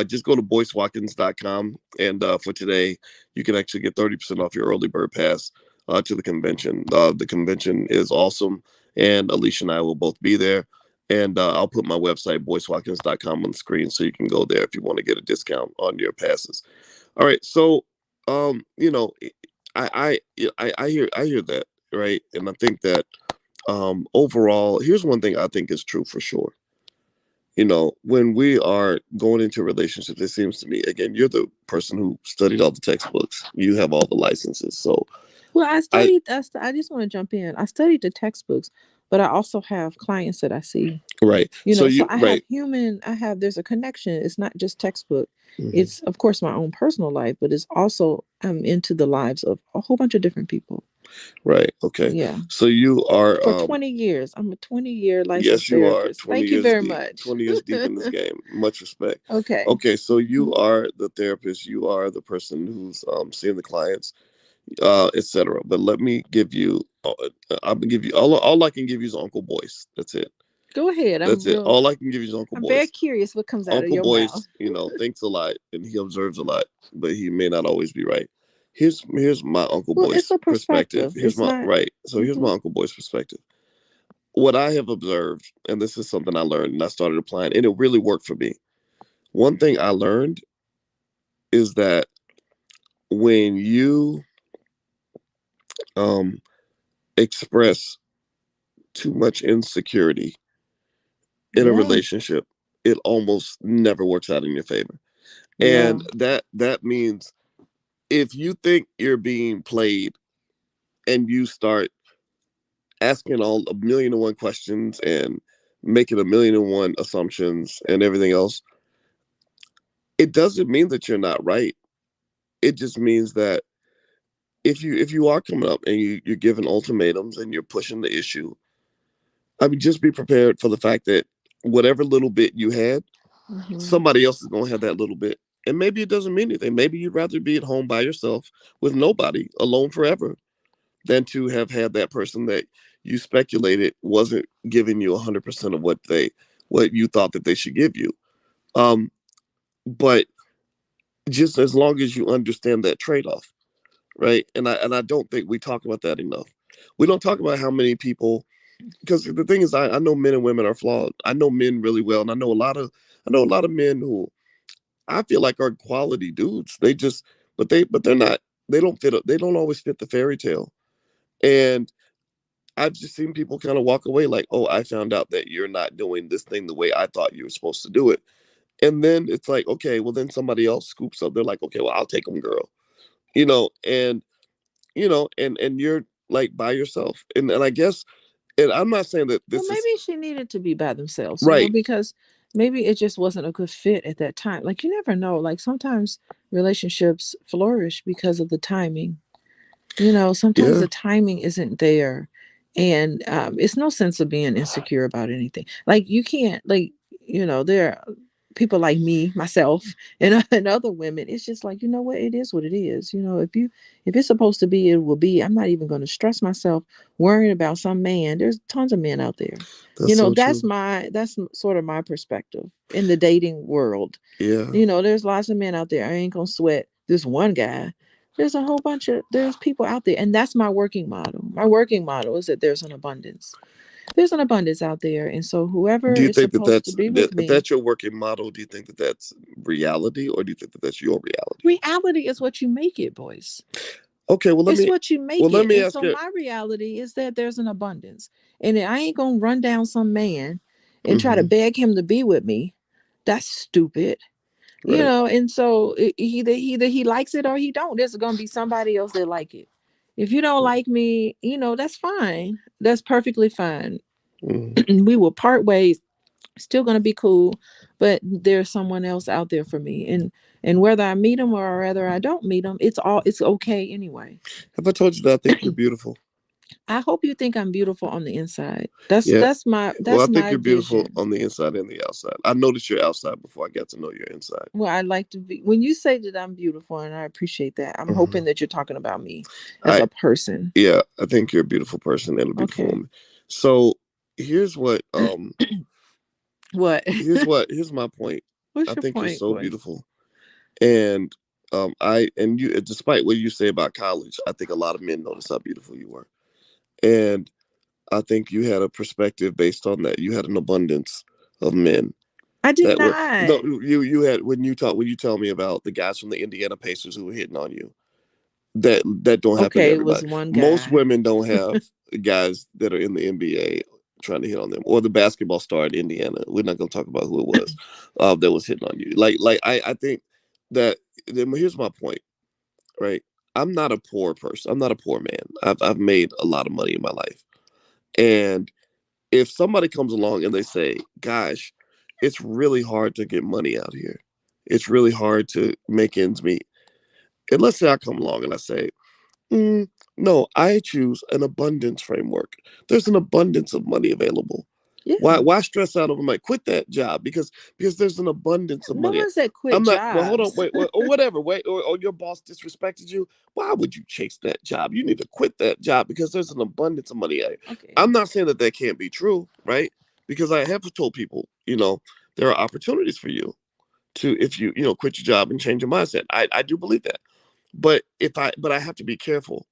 [SPEAKER 1] just go to boycewatkins.com. And for today, you can actually get 30% off your early bird pass to the convention. The convention is awesome, and Alicia and I will both be there. And I'll put my website, boycewatkins.com, on the screen so you can go there if you want to get a discount on your passes. All right, so um, you know, I hear that, right, and I think that overall, here's one thing I think is true for sure. When we are going into relationships, it seems to me, again, you're the person who studied all the textbooks. You have all the licenses, so
[SPEAKER 2] Well, I
[SPEAKER 1] I
[SPEAKER 2] studied. I just want to jump in. I studied the textbooks, but I also have clients that I see.
[SPEAKER 1] right. So
[SPEAKER 2] So
[SPEAKER 1] you
[SPEAKER 2] I have
[SPEAKER 1] right.
[SPEAKER 2] human. There's a connection. It's not just textbook.
[SPEAKER 1] Hmm.
[SPEAKER 2] It's of course my own personal life, but it's also I'm into the lives of a whole bunch of different people.
[SPEAKER 1] Right. Okay.
[SPEAKER 2] Yeah,
[SPEAKER 1] So you are
[SPEAKER 2] for 20 years. I'm a 20-year licensed
[SPEAKER 1] yes, you are
[SPEAKER 2] therapist.
[SPEAKER 1] 20
[SPEAKER 2] Thank you
[SPEAKER 1] years
[SPEAKER 2] very
[SPEAKER 1] deep.
[SPEAKER 2] much.
[SPEAKER 1] 20 years deep in this game. Much respect.
[SPEAKER 2] Okay.
[SPEAKER 1] Okay, so you
[SPEAKER 2] Mhm.
[SPEAKER 1] are the therapist, you are the person who's seeing the clients, etc. But let me give you I'm gonna give you all I can give you is Uncle Boyce. That's it.
[SPEAKER 2] Go ahead.
[SPEAKER 1] That's it. All I can give you is Uncle
[SPEAKER 2] I'm very
[SPEAKER 1] Boyce.
[SPEAKER 2] curious what comes out of
[SPEAKER 1] Uncle
[SPEAKER 2] your mouth.
[SPEAKER 1] Boyce, thinks a lot and he observes a lot, but he may not always be right. Here's my Uncle
[SPEAKER 2] Well, it's
[SPEAKER 1] Boyce
[SPEAKER 2] a
[SPEAKER 1] perspective.
[SPEAKER 2] perspective.
[SPEAKER 1] Here's
[SPEAKER 2] It's
[SPEAKER 1] my
[SPEAKER 2] not.
[SPEAKER 1] right. So here's
[SPEAKER 2] Hmm.
[SPEAKER 1] my Uncle Boyce perspective. What I have observed, and this is something I learned and I started applying, and it really worked for me. One thing I learned is that when you um, express too much insecurity in a
[SPEAKER 2] Yeah.
[SPEAKER 1] relationship, it almost never works out in your favor.
[SPEAKER 2] Yeah.
[SPEAKER 1] And that means if you think you're being played and you start asking all a million and one questions and making a million and one assumptions and everything else, it doesn't mean that you're not right. It just means that if you are coming up and you're giving ultimatums and you're pushing the issue, I mean, just be prepared for the fact that whatever little bit you had,
[SPEAKER 2] Hmm.
[SPEAKER 1] somebody else is going to have that little bit, And maybe it doesn't mean anything. Maybe you'd rather be at home by yourself with nobody, alone forever, than to have had that person that you speculated wasn't giving you 100% of what you thought that they should give you. Um, but just as long as you understand that trade-off, right? And I don't think we talk about that enough. We don't talk about how many people, because the thing is, I know men and women are flawed. I know men really well, and I know a lot of men who I feel like are quality dudes. They just, but they're not. They don't fit. They don't always fit the fairy tale. And I've just seen people kind of walk away like, oh, I found out that you're not doing this thing the way I thought you were supposed to do it. And then it's like, okay, well, then somebody else scoops up. They're like, okay, well, I'll take them, girl. You know, and and you're like by yourself. And I guess, and I'm not saying that
[SPEAKER 2] Well,
[SPEAKER 1] this is
[SPEAKER 2] maybe she needed to be by themselves,
[SPEAKER 1] right.
[SPEAKER 2] because maybe it just wasn't a good fit at that time. Like, you never know. Like, sometimes relationships flourish because of the timing. Sometimes
[SPEAKER 1] Yeah,
[SPEAKER 2] the timing isn't there. And it's no sense of being insecure about anything. Like, you can't, like, there are people like me, myself, and, and other women. It's just like, what, it is what it is. If it's supposed to be, it will be. I'm not even going to stress myself worrying about some man. There's tons of men out there.
[SPEAKER 1] that's so
[SPEAKER 2] That's
[SPEAKER 1] true.
[SPEAKER 2] sort of my perspective in the dating world.
[SPEAKER 1] Yeah.
[SPEAKER 2] There's lots of men out there. I ain't gonna sweat this one guy. There's people out there, and that's my working model. My working model is that there's an abundance. There's an abundance out there, and so whoever
[SPEAKER 1] Do you
[SPEAKER 2] is
[SPEAKER 1] think that
[SPEAKER 2] supposed to
[SPEAKER 1] that's
[SPEAKER 2] be
[SPEAKER 1] that
[SPEAKER 2] with
[SPEAKER 1] if
[SPEAKER 2] me,
[SPEAKER 1] that's your working model? Do you think that that's reality, or do you think that that's your reality?
[SPEAKER 2] reality is what you make it, boys.
[SPEAKER 1] Okay,
[SPEAKER 2] It's what you
[SPEAKER 1] well
[SPEAKER 2] make
[SPEAKER 1] let
[SPEAKER 2] it.
[SPEAKER 1] me
[SPEAKER 2] And
[SPEAKER 1] ask
[SPEAKER 2] so
[SPEAKER 1] you.
[SPEAKER 2] my reality is that there's an abundance. And I ain't gonna run down some man and try to
[SPEAKER 1] Hmm.
[SPEAKER 2] beg him to be with me. That's stupid.
[SPEAKER 1] Right.
[SPEAKER 2] And so either he likes it or he don't. There's gonna be somebody else that like it. If you don't like me, that's fine. That's perfectly fine.
[SPEAKER 1] Hmm.
[SPEAKER 2] We will part ways. Still gonna be cool, but there's someone else out there for me. And whether I meet them or whether I don't meet them, it's okay anyway.
[SPEAKER 1] Have I told you that I think you're beautiful?
[SPEAKER 2] I hope you think I'm beautiful on the inside. That's
[SPEAKER 1] Yeah.
[SPEAKER 2] that's my
[SPEAKER 1] Well, I
[SPEAKER 2] that's
[SPEAKER 1] think
[SPEAKER 2] my
[SPEAKER 1] you're beautiful
[SPEAKER 2] vision.
[SPEAKER 1] on the inside and the outside. I noticed your outside before I got to know your inside.
[SPEAKER 2] Well, I like to be, when you say that I'm beautiful, and I appreciate that. I'm
[SPEAKER 1] Hmm.
[SPEAKER 2] hoping that you're talking about me as
[SPEAKER 1] I
[SPEAKER 2] a person.
[SPEAKER 1] Yeah, I think you're a beautiful person and a beautiful
[SPEAKER 2] Okay.
[SPEAKER 1] woman. So here's what
[SPEAKER 2] What?
[SPEAKER 1] here's my point. I
[SPEAKER 2] What's your
[SPEAKER 1] think you're
[SPEAKER 2] point,
[SPEAKER 1] so
[SPEAKER 2] boy?
[SPEAKER 1] beautiful. And I and you, despite what you say about college, I think a lot of men noticed how beautiful you were. And I think you had a perspective based on that. You had an abundance of men
[SPEAKER 2] I did
[SPEAKER 1] that were no,
[SPEAKER 2] not.
[SPEAKER 1] you had when you tell me about the guys from the Indiana Pacers who were hitting on you. That don't happen to
[SPEAKER 2] Okay, it
[SPEAKER 1] everybody.
[SPEAKER 2] was one
[SPEAKER 1] Most
[SPEAKER 2] guy.
[SPEAKER 1] women don't have guys that are in the NBA trying to hit on them, or the basketball star in Indiana. We're not going to talk about who it was that was hitting on you. I think that then here's my point, right? I'm not a poor person. I'm not a poor man. I've made a lot of money in my life, and if somebody comes along and they say, "Gosh, it's really hard to get money out here. It's really hard to make ends meet," and let's say I come along and I say, Mm, no, I choose an abundance framework. There's an abundance of money available.
[SPEAKER 2] Yeah.
[SPEAKER 1] Why stress out over money? Quit that job because there's an abundance of
[SPEAKER 2] No
[SPEAKER 1] money.
[SPEAKER 2] one said quit
[SPEAKER 1] I'm not. Well, hold on.
[SPEAKER 2] jobs.
[SPEAKER 1] Wait, or whatever. Wait, or your boss disrespected you. Why would you chase that job? You need to quit that job because there's an abundance of money.
[SPEAKER 2] Okay.
[SPEAKER 1] I'm not saying that that can't be true, right? Because I have told people, there are opportunities for you to if you quit your job and change your mindset. I do believe that, but I have to be careful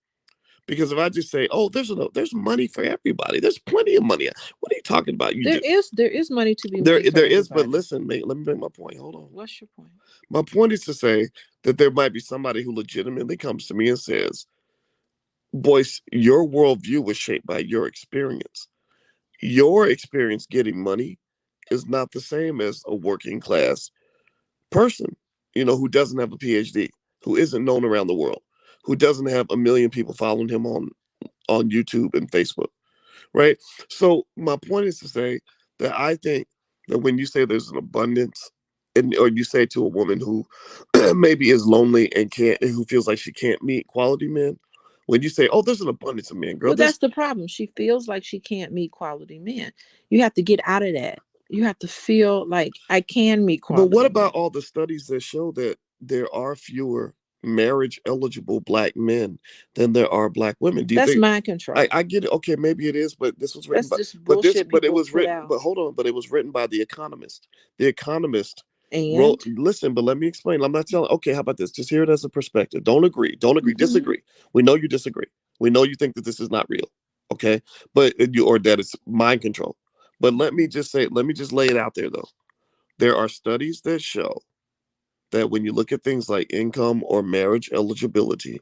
[SPEAKER 1] because if I just say, "Oh, there's money for everybody. There's plenty of money." What are you talking about? You
[SPEAKER 2] There
[SPEAKER 1] just
[SPEAKER 2] is there is money to be
[SPEAKER 1] there
[SPEAKER 2] made for
[SPEAKER 1] there is, but
[SPEAKER 2] everybody.
[SPEAKER 1] listen, mate. Let me make my point. Hold on.
[SPEAKER 2] What's your point?
[SPEAKER 1] My point is to say that there might be somebody who legitimately comes to me and says, "Boyce, your worldview was shaped by your experience. Your experience getting money is not the same as a working class person, who doesn't have a PhD, who isn't known around the world, who doesn't have a million people following him on YouTube and Facebook." Right? So my point is to say that I think that when you say there's an abundance, and or you say to a woman who maybe is lonely and who feels like she can't meet quality men, when you say, "Oh, there's an abundance of men, girl,"
[SPEAKER 2] Well,
[SPEAKER 1] this.
[SPEAKER 2] that's the problem. She feels like she can't meet quality men. You have to get out of that. You have to feel like I can meet
[SPEAKER 1] But what
[SPEAKER 2] quality
[SPEAKER 1] about
[SPEAKER 2] men.
[SPEAKER 1] all the studies that show that there are fewer marriage eligible black men than there are black women. Do you
[SPEAKER 2] That's
[SPEAKER 1] think?
[SPEAKER 2] mind control.
[SPEAKER 1] I get it. Okay, maybe it is, but this was written
[SPEAKER 2] That's
[SPEAKER 1] by,
[SPEAKER 2] just bullshit
[SPEAKER 1] but it
[SPEAKER 2] people
[SPEAKER 1] was
[SPEAKER 2] put
[SPEAKER 1] written,
[SPEAKER 2] out.
[SPEAKER 1] but hold on, but it was written by the Economist. The Economist wrote.
[SPEAKER 2] And
[SPEAKER 1] Listen, but let me explain. I'm not telling. Okay, how about this? Just hear it as a perspective. Don't agree. Don't agree.
[SPEAKER 2] hmm
[SPEAKER 1] Disagree. We know you disagree. We know you think that this is not real. Okay, but you or that it's mind control. But let me just say, let me just lay it out there though. There are studies that show that when you look at things like income or marriage eligibility,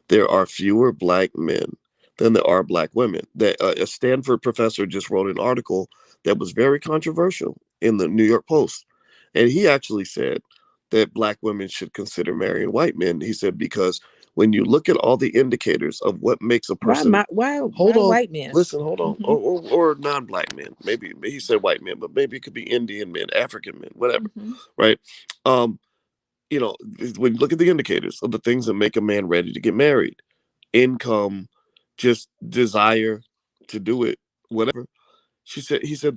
[SPEAKER 1] there are fewer black men than there are black women. That a Stanford professor just wrote an article that was very controversial in the New York Post, and he actually said that black women should consider marrying white men. He said because when you look at all the indicators of what makes a person, hold
[SPEAKER 2] why
[SPEAKER 1] on,
[SPEAKER 2] white men?
[SPEAKER 1] listen, hold on, or non-black men, maybe he said white men, but maybe it could be Indian men, African men, whatever,
[SPEAKER 2] hmm
[SPEAKER 1] right? Um, you know, when you look at the indicators of the things that make a man ready to get married, income, just desire to do it, whatever. He said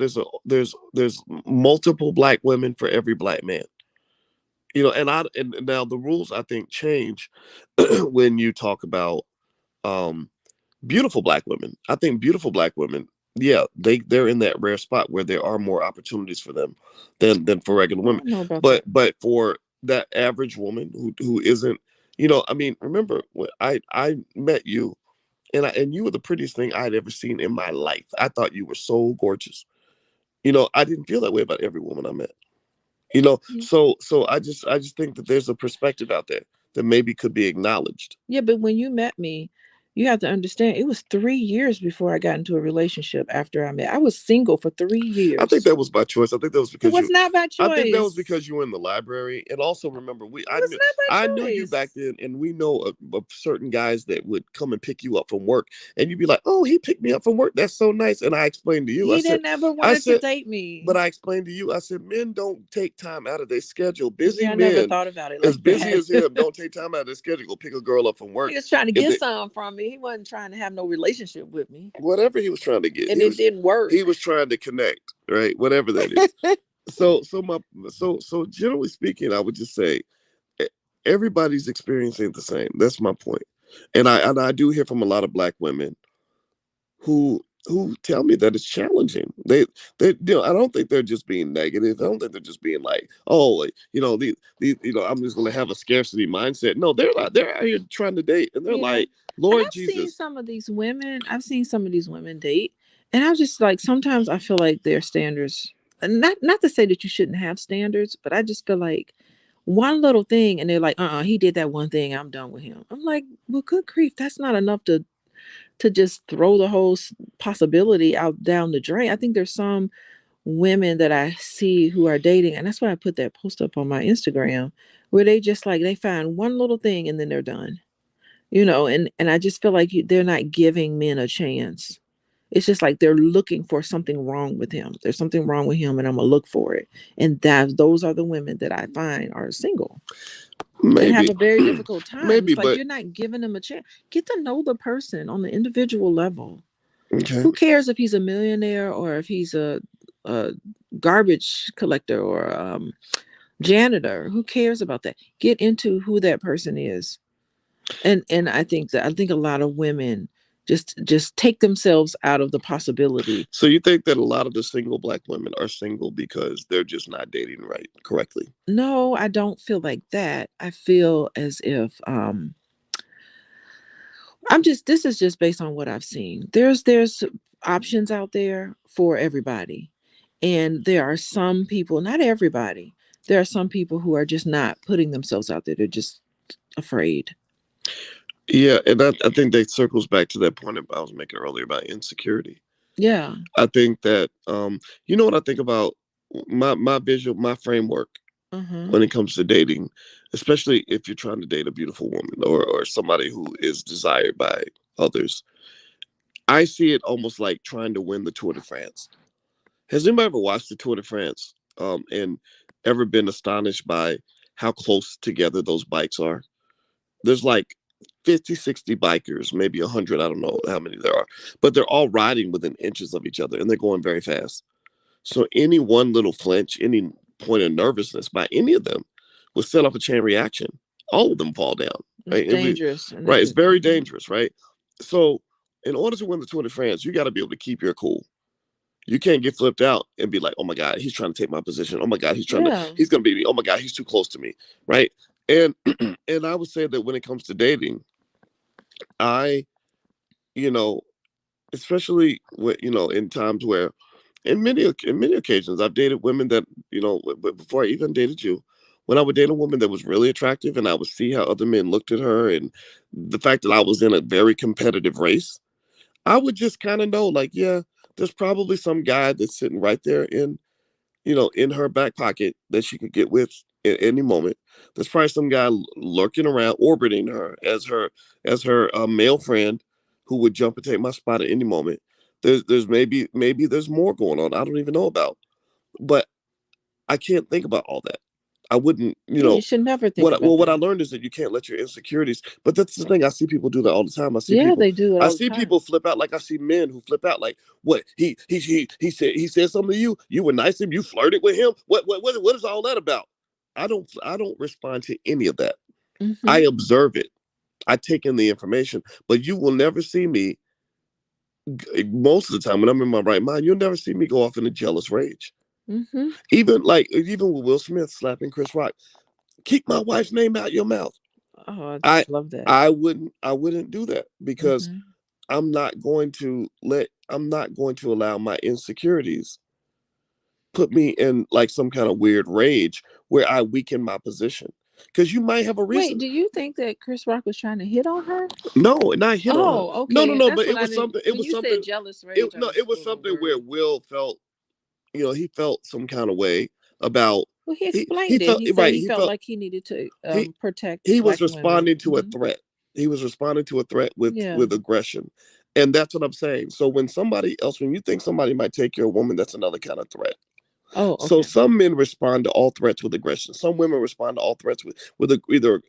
[SPEAKER 1] there's multiple black women for every black man. You know, and now the rules I think change when you talk about um beautiful black women. I think beautiful black women, yeah, they're in that rare spot where there are more opportunities for them than for regular
[SPEAKER 2] I
[SPEAKER 1] women.
[SPEAKER 2] don't know about that.
[SPEAKER 1] But for that average woman who isn't, I mean, remember when I met you and you were the prettiest thing I'd ever seen in my life. I thought you were so gorgeous. I didn't feel that way about every woman I met. So I just think that there's a perspective out there that maybe could be acknowledged.
[SPEAKER 2] Yeah, but when you met me, you have to understand it was 3 years before I got into a relationship after I met. I was single for three
[SPEAKER 1] I think
[SPEAKER 2] years.
[SPEAKER 1] that was by choice. I think that was
[SPEAKER 2] It
[SPEAKER 1] because
[SPEAKER 2] was
[SPEAKER 1] you.
[SPEAKER 2] not by
[SPEAKER 1] I think that was
[SPEAKER 2] choice.
[SPEAKER 1] because you were in the library, and also remember,
[SPEAKER 2] It was not
[SPEAKER 1] I knew
[SPEAKER 2] by
[SPEAKER 1] you back
[SPEAKER 2] choice.
[SPEAKER 1] then, and we know of certain guys that would come and pick you up from work, and you'd be like, "Oh, he picked me up from work. That's so nice." And I explained to you,
[SPEAKER 2] He didn't ever
[SPEAKER 1] I
[SPEAKER 2] wanted to
[SPEAKER 1] said,
[SPEAKER 2] date
[SPEAKER 1] but
[SPEAKER 2] me.
[SPEAKER 1] I explained to you, I said, men don't take time out of their schedule. Busy
[SPEAKER 2] Yeah, I never
[SPEAKER 1] men,
[SPEAKER 2] thought about it
[SPEAKER 1] as
[SPEAKER 2] like
[SPEAKER 1] busy
[SPEAKER 2] that.
[SPEAKER 1] as him, don't take time out of their schedule. Go pick a girl up from
[SPEAKER 2] He
[SPEAKER 1] work.
[SPEAKER 2] was trying to
[SPEAKER 1] If
[SPEAKER 2] get
[SPEAKER 1] they,
[SPEAKER 2] some from me. He wasn't trying to have no relationship with me.
[SPEAKER 1] whatever he was trying to get,
[SPEAKER 2] And it didn't work.
[SPEAKER 1] he was trying to connect, right? Whatever that is. So generally speaking, I would just say e- everybody's experience ain't the same. That's my point. And I do hear from a lot of black women who tell me that it's challenging. I don't think they're just being negative. I don't think they're just being like, oh, like, I'm just gonna have a scarcity mindset. No, they're not. They're out here trying to date, and they're
[SPEAKER 2] Yeah.
[SPEAKER 1] like,
[SPEAKER 2] And
[SPEAKER 1] Lord
[SPEAKER 2] I've seen
[SPEAKER 1] Jesus.
[SPEAKER 2] some of these women, I've seen some of these women date. And I'm just like, sometimes I feel like their standards, and not to say that you shouldn't have standards, but I just feel like one little thing and they're like, he did that one thing, I'm done with him. I'm like, well, good grief, that's not enough to just throw the whole possibility out down the drain. I think there's some women that I see who are dating, and that's why I put that post up on my Instagram, where they just like they find one little thing and then they're done. And I just feel like they're not giving men a chance. It's just like they're looking for something wrong with him. There's something wrong with him, and I'm gonna look for it. And those are the women that I find are single and have
[SPEAKER 1] Maybe,
[SPEAKER 2] a very difficult time.
[SPEAKER 1] maybe,
[SPEAKER 2] It's like
[SPEAKER 1] but
[SPEAKER 2] you're not giving them a chance. Get to know the person on the individual level.
[SPEAKER 1] okay.
[SPEAKER 2] Who cares if he's a millionaire or if he's a garbage collector or janitor? Who cares about that? Get into who that person is. And I think a lot of women just take themselves out of the possibility.
[SPEAKER 1] So you think that a lot of the single black women are single because they're just not dating right correctly?
[SPEAKER 2] No, I don't feel like that. I feel as if I'm just this is just based on what I've seen. There's options out there for everybody. And there are some people, not everybody. There are some people who are just not putting themselves out there. They're just afraid.
[SPEAKER 1] Yeah, and I think that circles back to that point I was making earlier about insecurity.
[SPEAKER 2] Yeah.
[SPEAKER 1] I think that you know what I think about my visual, my framework
[SPEAKER 2] Uh-huh.
[SPEAKER 1] when it comes to dating, especially if you're trying to date a beautiful woman or somebody who is desired by others. I see it almost like trying to win the Tour de France. Has anybody ever watched the Tour de France and ever been astonished by how close together those bikes are? There's like 50, 60 bikers, maybe 100. I don't know how many there are, but they're all riding within inches of each other and they're going very fast. So any one little flinch, any point of nervousness by any of them will set up a chain reaction. All of them fall down.
[SPEAKER 2] It's
[SPEAKER 1] Right?
[SPEAKER 2] dangerous. And
[SPEAKER 1] Right. It's
[SPEAKER 2] it,
[SPEAKER 1] very dangerous. Right. So in order to win the Tour de France, you got to be able to keep your cool. You can't get flipped out and be like, oh my God, he's trying to take my position. Oh my God,
[SPEAKER 2] yeah.
[SPEAKER 1] he's gonna beat me. Oh my God, he's too close to me. Right. And and I would say that when it comes to dating, I, you know, especially in times where in many occasions I've dated women that, but before I even dated you, when I would date a woman that was really attractive and I would see how other men looked at her and the fact that I was in a very competitive race, I would just kind of know, like, yeah, there's probably some guy that's sitting right there in her back pocket that she could get with at any moment. There's probably some guy lurking around, orbiting her as her male friend who would jump and take my spot at any moment. There's maybe there's more going on I don't even know about, but I can't think about all that. I wouldn't,
[SPEAKER 2] Yeah, you should never think about
[SPEAKER 1] what I
[SPEAKER 2] that.
[SPEAKER 1] learned is that you can't let your insecurities. But that's the thing. I see people do that all the time.
[SPEAKER 2] Yeah, they do it
[SPEAKER 1] I
[SPEAKER 2] all the
[SPEAKER 1] see
[SPEAKER 2] time.
[SPEAKER 1] people flip out. Like I see men who flip out. Like what he said something to you. You were nice to him. You flirted with him. What is all that about? I don't respond to any of that.
[SPEAKER 2] Mm-hmm.
[SPEAKER 1] I observe it. I take in the information. But you will never see me. Most of the time when I'm in my right mind, you'll never see me go off in a jealous rage.
[SPEAKER 2] Mm-hmm.
[SPEAKER 1] Even with Will Smith slapping Chris Rock, keep my wife's name out your mouth.
[SPEAKER 2] Oh, I
[SPEAKER 1] I
[SPEAKER 2] just love that.
[SPEAKER 1] I wouldn't do that because
[SPEAKER 2] Mm-hmm.
[SPEAKER 1] I'm not going to allow my insecurities put me in like some kind of weird rage where I weaken my position. Because you might have a
[SPEAKER 2] Wait,
[SPEAKER 1] reason.
[SPEAKER 2] do you think that Chris Rock was trying to hit on her?
[SPEAKER 1] No, not hit on her.
[SPEAKER 2] Oh,
[SPEAKER 1] No, no,
[SPEAKER 2] okay. And
[SPEAKER 1] no.
[SPEAKER 2] that's
[SPEAKER 1] But
[SPEAKER 2] what
[SPEAKER 1] it
[SPEAKER 2] I
[SPEAKER 1] was
[SPEAKER 2] didn't.
[SPEAKER 1] something. It
[SPEAKER 2] When
[SPEAKER 1] was
[SPEAKER 2] you said
[SPEAKER 1] something.
[SPEAKER 2] jealous
[SPEAKER 1] It
[SPEAKER 2] rage, I
[SPEAKER 1] no.
[SPEAKER 2] was
[SPEAKER 1] It
[SPEAKER 2] a
[SPEAKER 1] was
[SPEAKER 2] little
[SPEAKER 1] something where
[SPEAKER 2] worried.
[SPEAKER 1] Will felt. He felt some kind of way about.
[SPEAKER 2] Well, he
[SPEAKER 1] He
[SPEAKER 2] explained it.
[SPEAKER 1] felt
[SPEAKER 2] He said
[SPEAKER 1] right.
[SPEAKER 2] he
[SPEAKER 1] He
[SPEAKER 2] felt
[SPEAKER 1] felt
[SPEAKER 2] like he needed to
[SPEAKER 1] he
[SPEAKER 2] protect
[SPEAKER 1] he
[SPEAKER 2] black
[SPEAKER 1] was
[SPEAKER 2] women.
[SPEAKER 1] responding to a
[SPEAKER 2] Hmm.
[SPEAKER 1] threat. He was responding to a threat
[SPEAKER 2] Yeah.
[SPEAKER 1] with aggression. And that's what I'm saying. So when you think somebody might take your woman, that's another kind of threat.
[SPEAKER 2] Oh,
[SPEAKER 1] So
[SPEAKER 2] okay.
[SPEAKER 1] some men respond to all threats with aggression. Some women respond to all threats with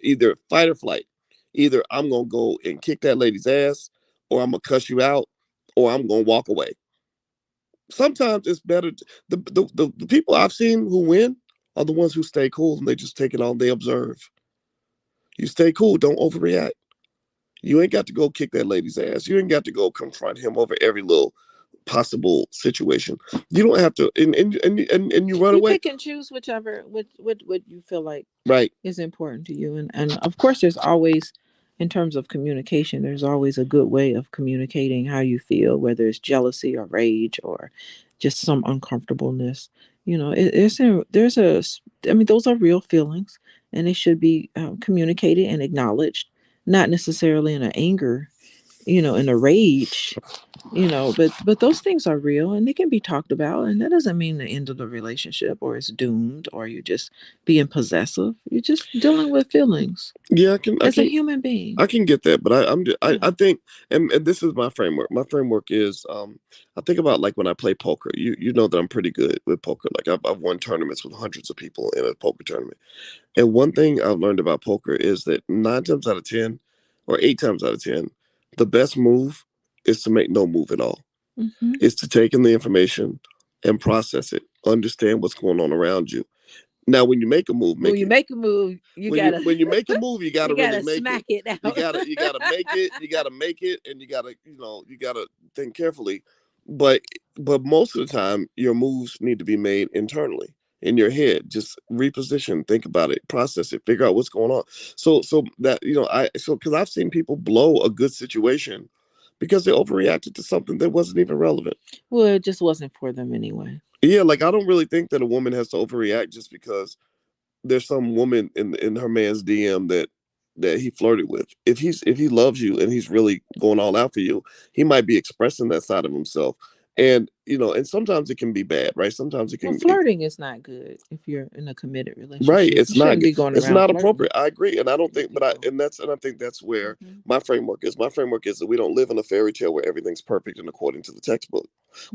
[SPEAKER 1] either fight or flight. Either I'm gonna go and kick that lady's ass, or I'm gonna cuss you out, or I'm gonna walk away. Sometimes it's better. The people I've seen who win are the ones who stay cool and they just take it on. They observe. You stay cool. Don't overreact. You ain't got to go kick that lady's ass. You ain't got to go confront him over every little possible situation. You don't have to, and you run
[SPEAKER 2] You
[SPEAKER 1] away.
[SPEAKER 2] pick and choose whichever what you feel like
[SPEAKER 1] Right.
[SPEAKER 2] is important to you, and of course, there's always, in terms of communication, there's always a good way of communicating how you feel, whether it's jealousy or rage or just some uncomfortableness. I mean, those are real feelings, and they should be communicated and acknowledged, not necessarily in an anger, in a rage, but those things are real and they can be talked about, and that doesn't mean the end of the relationship or it's doomed or you're just being possessive. You're just dealing with feelings
[SPEAKER 1] Yeah, I can, I
[SPEAKER 2] as a
[SPEAKER 1] can,
[SPEAKER 2] human being.
[SPEAKER 1] I can get that, but I
[SPEAKER 2] Yeah.
[SPEAKER 1] think, and this is my framework. My framework is, I think about like when I play poker. You know that I'm pretty good with poker. Like I've won tournaments with hundreds of people in a poker tournament. And one thing I've learned about poker is that 9 times out of 10, or 8 times out of 10, the best move is to make no move at all.
[SPEAKER 2] Hmm.
[SPEAKER 1] Is to take in the information and process it, understand what's going on around you. Now, when you make a move,
[SPEAKER 2] When
[SPEAKER 1] make
[SPEAKER 2] you
[SPEAKER 1] it.
[SPEAKER 2] make a move, you gotta
[SPEAKER 1] When you make a move, you
[SPEAKER 2] you
[SPEAKER 1] gotta really
[SPEAKER 2] gotta
[SPEAKER 1] make it.
[SPEAKER 2] smack it
[SPEAKER 1] You
[SPEAKER 2] out.
[SPEAKER 1] gotta make it. You gotta make it, and you gotta think carefully. But most of the time, your moves need to be made internally in your head. Just reposition, think about it, process it, figure out what's going on. So that because I've seen people blow a good situation because they overreacted to something that wasn't even relevant.
[SPEAKER 2] Well, it just wasn't for them anyway.
[SPEAKER 1] Yeah, like I don't really think that a woman has to overreact just because there's some woman in her man's DM that he flirted with. If he loves you and he's really going all out for you, he might be expressing that side of himself. And sometimes it can be bad, right? Sometimes
[SPEAKER 2] Well, flirting is not good if you're in a committed
[SPEAKER 1] right.
[SPEAKER 2] relationship. You
[SPEAKER 1] It's not
[SPEAKER 2] shouldn't be going
[SPEAKER 1] it's
[SPEAKER 2] around
[SPEAKER 1] not
[SPEAKER 2] flirting
[SPEAKER 1] appropriate. I agree, and I don't
[SPEAKER 2] with
[SPEAKER 1] think, but I
[SPEAKER 2] people.
[SPEAKER 1] and I think that's where
[SPEAKER 2] Hmm.
[SPEAKER 1] my framework is. My framework is that we don't live in a fairy tale where everything's perfect and according to the textbook.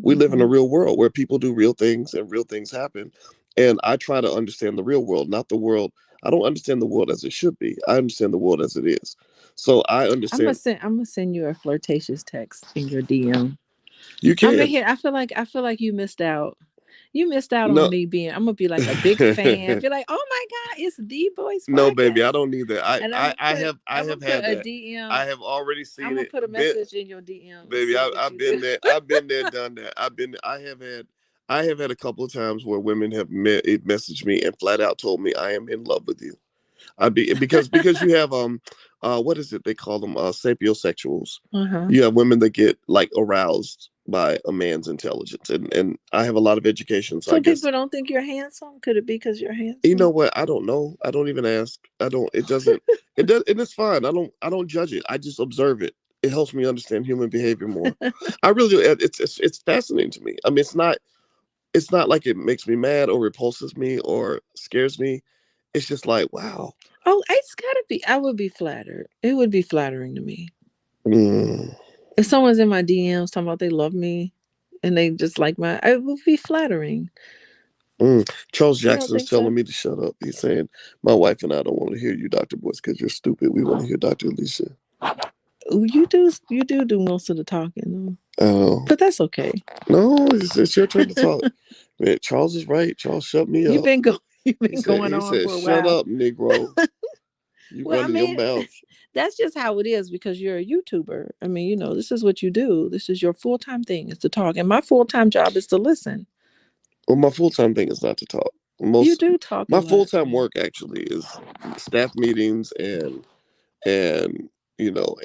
[SPEAKER 1] We live in a
[SPEAKER 2] Hmm.
[SPEAKER 1] real world where people do real things and real things happen. And I try to understand the real world, not the world. I don't understand the world as it should be. I understand the world as it is. So I understand.
[SPEAKER 2] I'm gonna send you a flirtatious text in your DM.
[SPEAKER 1] You
[SPEAKER 2] I'm in
[SPEAKER 1] can.
[SPEAKER 2] here. I feel like you missed out. You missed out on
[SPEAKER 1] No.
[SPEAKER 2] me being. I'm gonna be like a big fan. Be like, oh my god, it's the Voice
[SPEAKER 1] No, baby, I
[SPEAKER 2] podcast,
[SPEAKER 1] don't need that.
[SPEAKER 2] and I'm gonna put.
[SPEAKER 1] I
[SPEAKER 2] I'm gonna
[SPEAKER 1] have
[SPEAKER 2] put
[SPEAKER 1] had
[SPEAKER 2] a
[SPEAKER 1] that.
[SPEAKER 2] DM.
[SPEAKER 1] I have already
[SPEAKER 2] I'm
[SPEAKER 1] seen
[SPEAKER 2] gonna
[SPEAKER 1] it.
[SPEAKER 2] put a message in your DM and
[SPEAKER 1] Baby,
[SPEAKER 2] see what
[SPEAKER 1] I've
[SPEAKER 2] you do.
[SPEAKER 1] been there. I've been there, done that. I have had a couple of times where women have messaged me and flat out told me I am in love with you. I be because you have what is it they call them, sapiosexuals.
[SPEAKER 2] Uh-huh.
[SPEAKER 1] You have women that get like aroused by a man's intelligence, and I have a lot of education, so I
[SPEAKER 2] So
[SPEAKER 1] guess.
[SPEAKER 2] people don't think you're handsome. Could it be because you're
[SPEAKER 1] You know
[SPEAKER 2] handsome?
[SPEAKER 1] what? I don't know. I don't even ask. I don't. It doesn't. It does, and it's fine. I don't. I don't judge it. I just observe it. It helps me understand human behavior more. I really do. It's fascinating to me. I mean, it's not. It's not like it makes me mad or repulses me or scares me. It's just like, wow.
[SPEAKER 2] Oh, it's gotta be. I would be flattered. It would be flattering to me
[SPEAKER 1] Mm,
[SPEAKER 2] if someone's in my DMs talking about they love me and they just like my. It would be flattering.
[SPEAKER 1] Charles
[SPEAKER 2] You don't
[SPEAKER 1] Jackson is
[SPEAKER 2] think so?
[SPEAKER 1] telling me to shut up. He's saying my wife and I don't want to hear you, Doctor Boyce, because you're stupid. We want to hear Doctor Alicia.
[SPEAKER 2] You do. You do most of the talking,
[SPEAKER 1] Oh
[SPEAKER 2] but that's okay.
[SPEAKER 1] no, it's your turn to talk. Man, Charles is right. Charles shut me
[SPEAKER 2] You've
[SPEAKER 1] up.
[SPEAKER 2] been go. You've
[SPEAKER 1] He
[SPEAKER 2] been
[SPEAKER 1] said,
[SPEAKER 2] going
[SPEAKER 1] he
[SPEAKER 2] on
[SPEAKER 1] said,
[SPEAKER 2] for a
[SPEAKER 1] shut
[SPEAKER 2] while.
[SPEAKER 1] up, Negro. You
[SPEAKER 2] Well, I
[SPEAKER 1] running your
[SPEAKER 2] mean,
[SPEAKER 1] mouth.
[SPEAKER 2] that's just how it is because you're a YouTuber. I mean, this is what you do. This is your full time thing is to talk, and my full time job is to listen.
[SPEAKER 1] Well, my full time thing is not to talk.
[SPEAKER 2] You
[SPEAKER 1] Most
[SPEAKER 2] do talk a
[SPEAKER 1] My full
[SPEAKER 2] lot.
[SPEAKER 1] time work actually is staff meetings and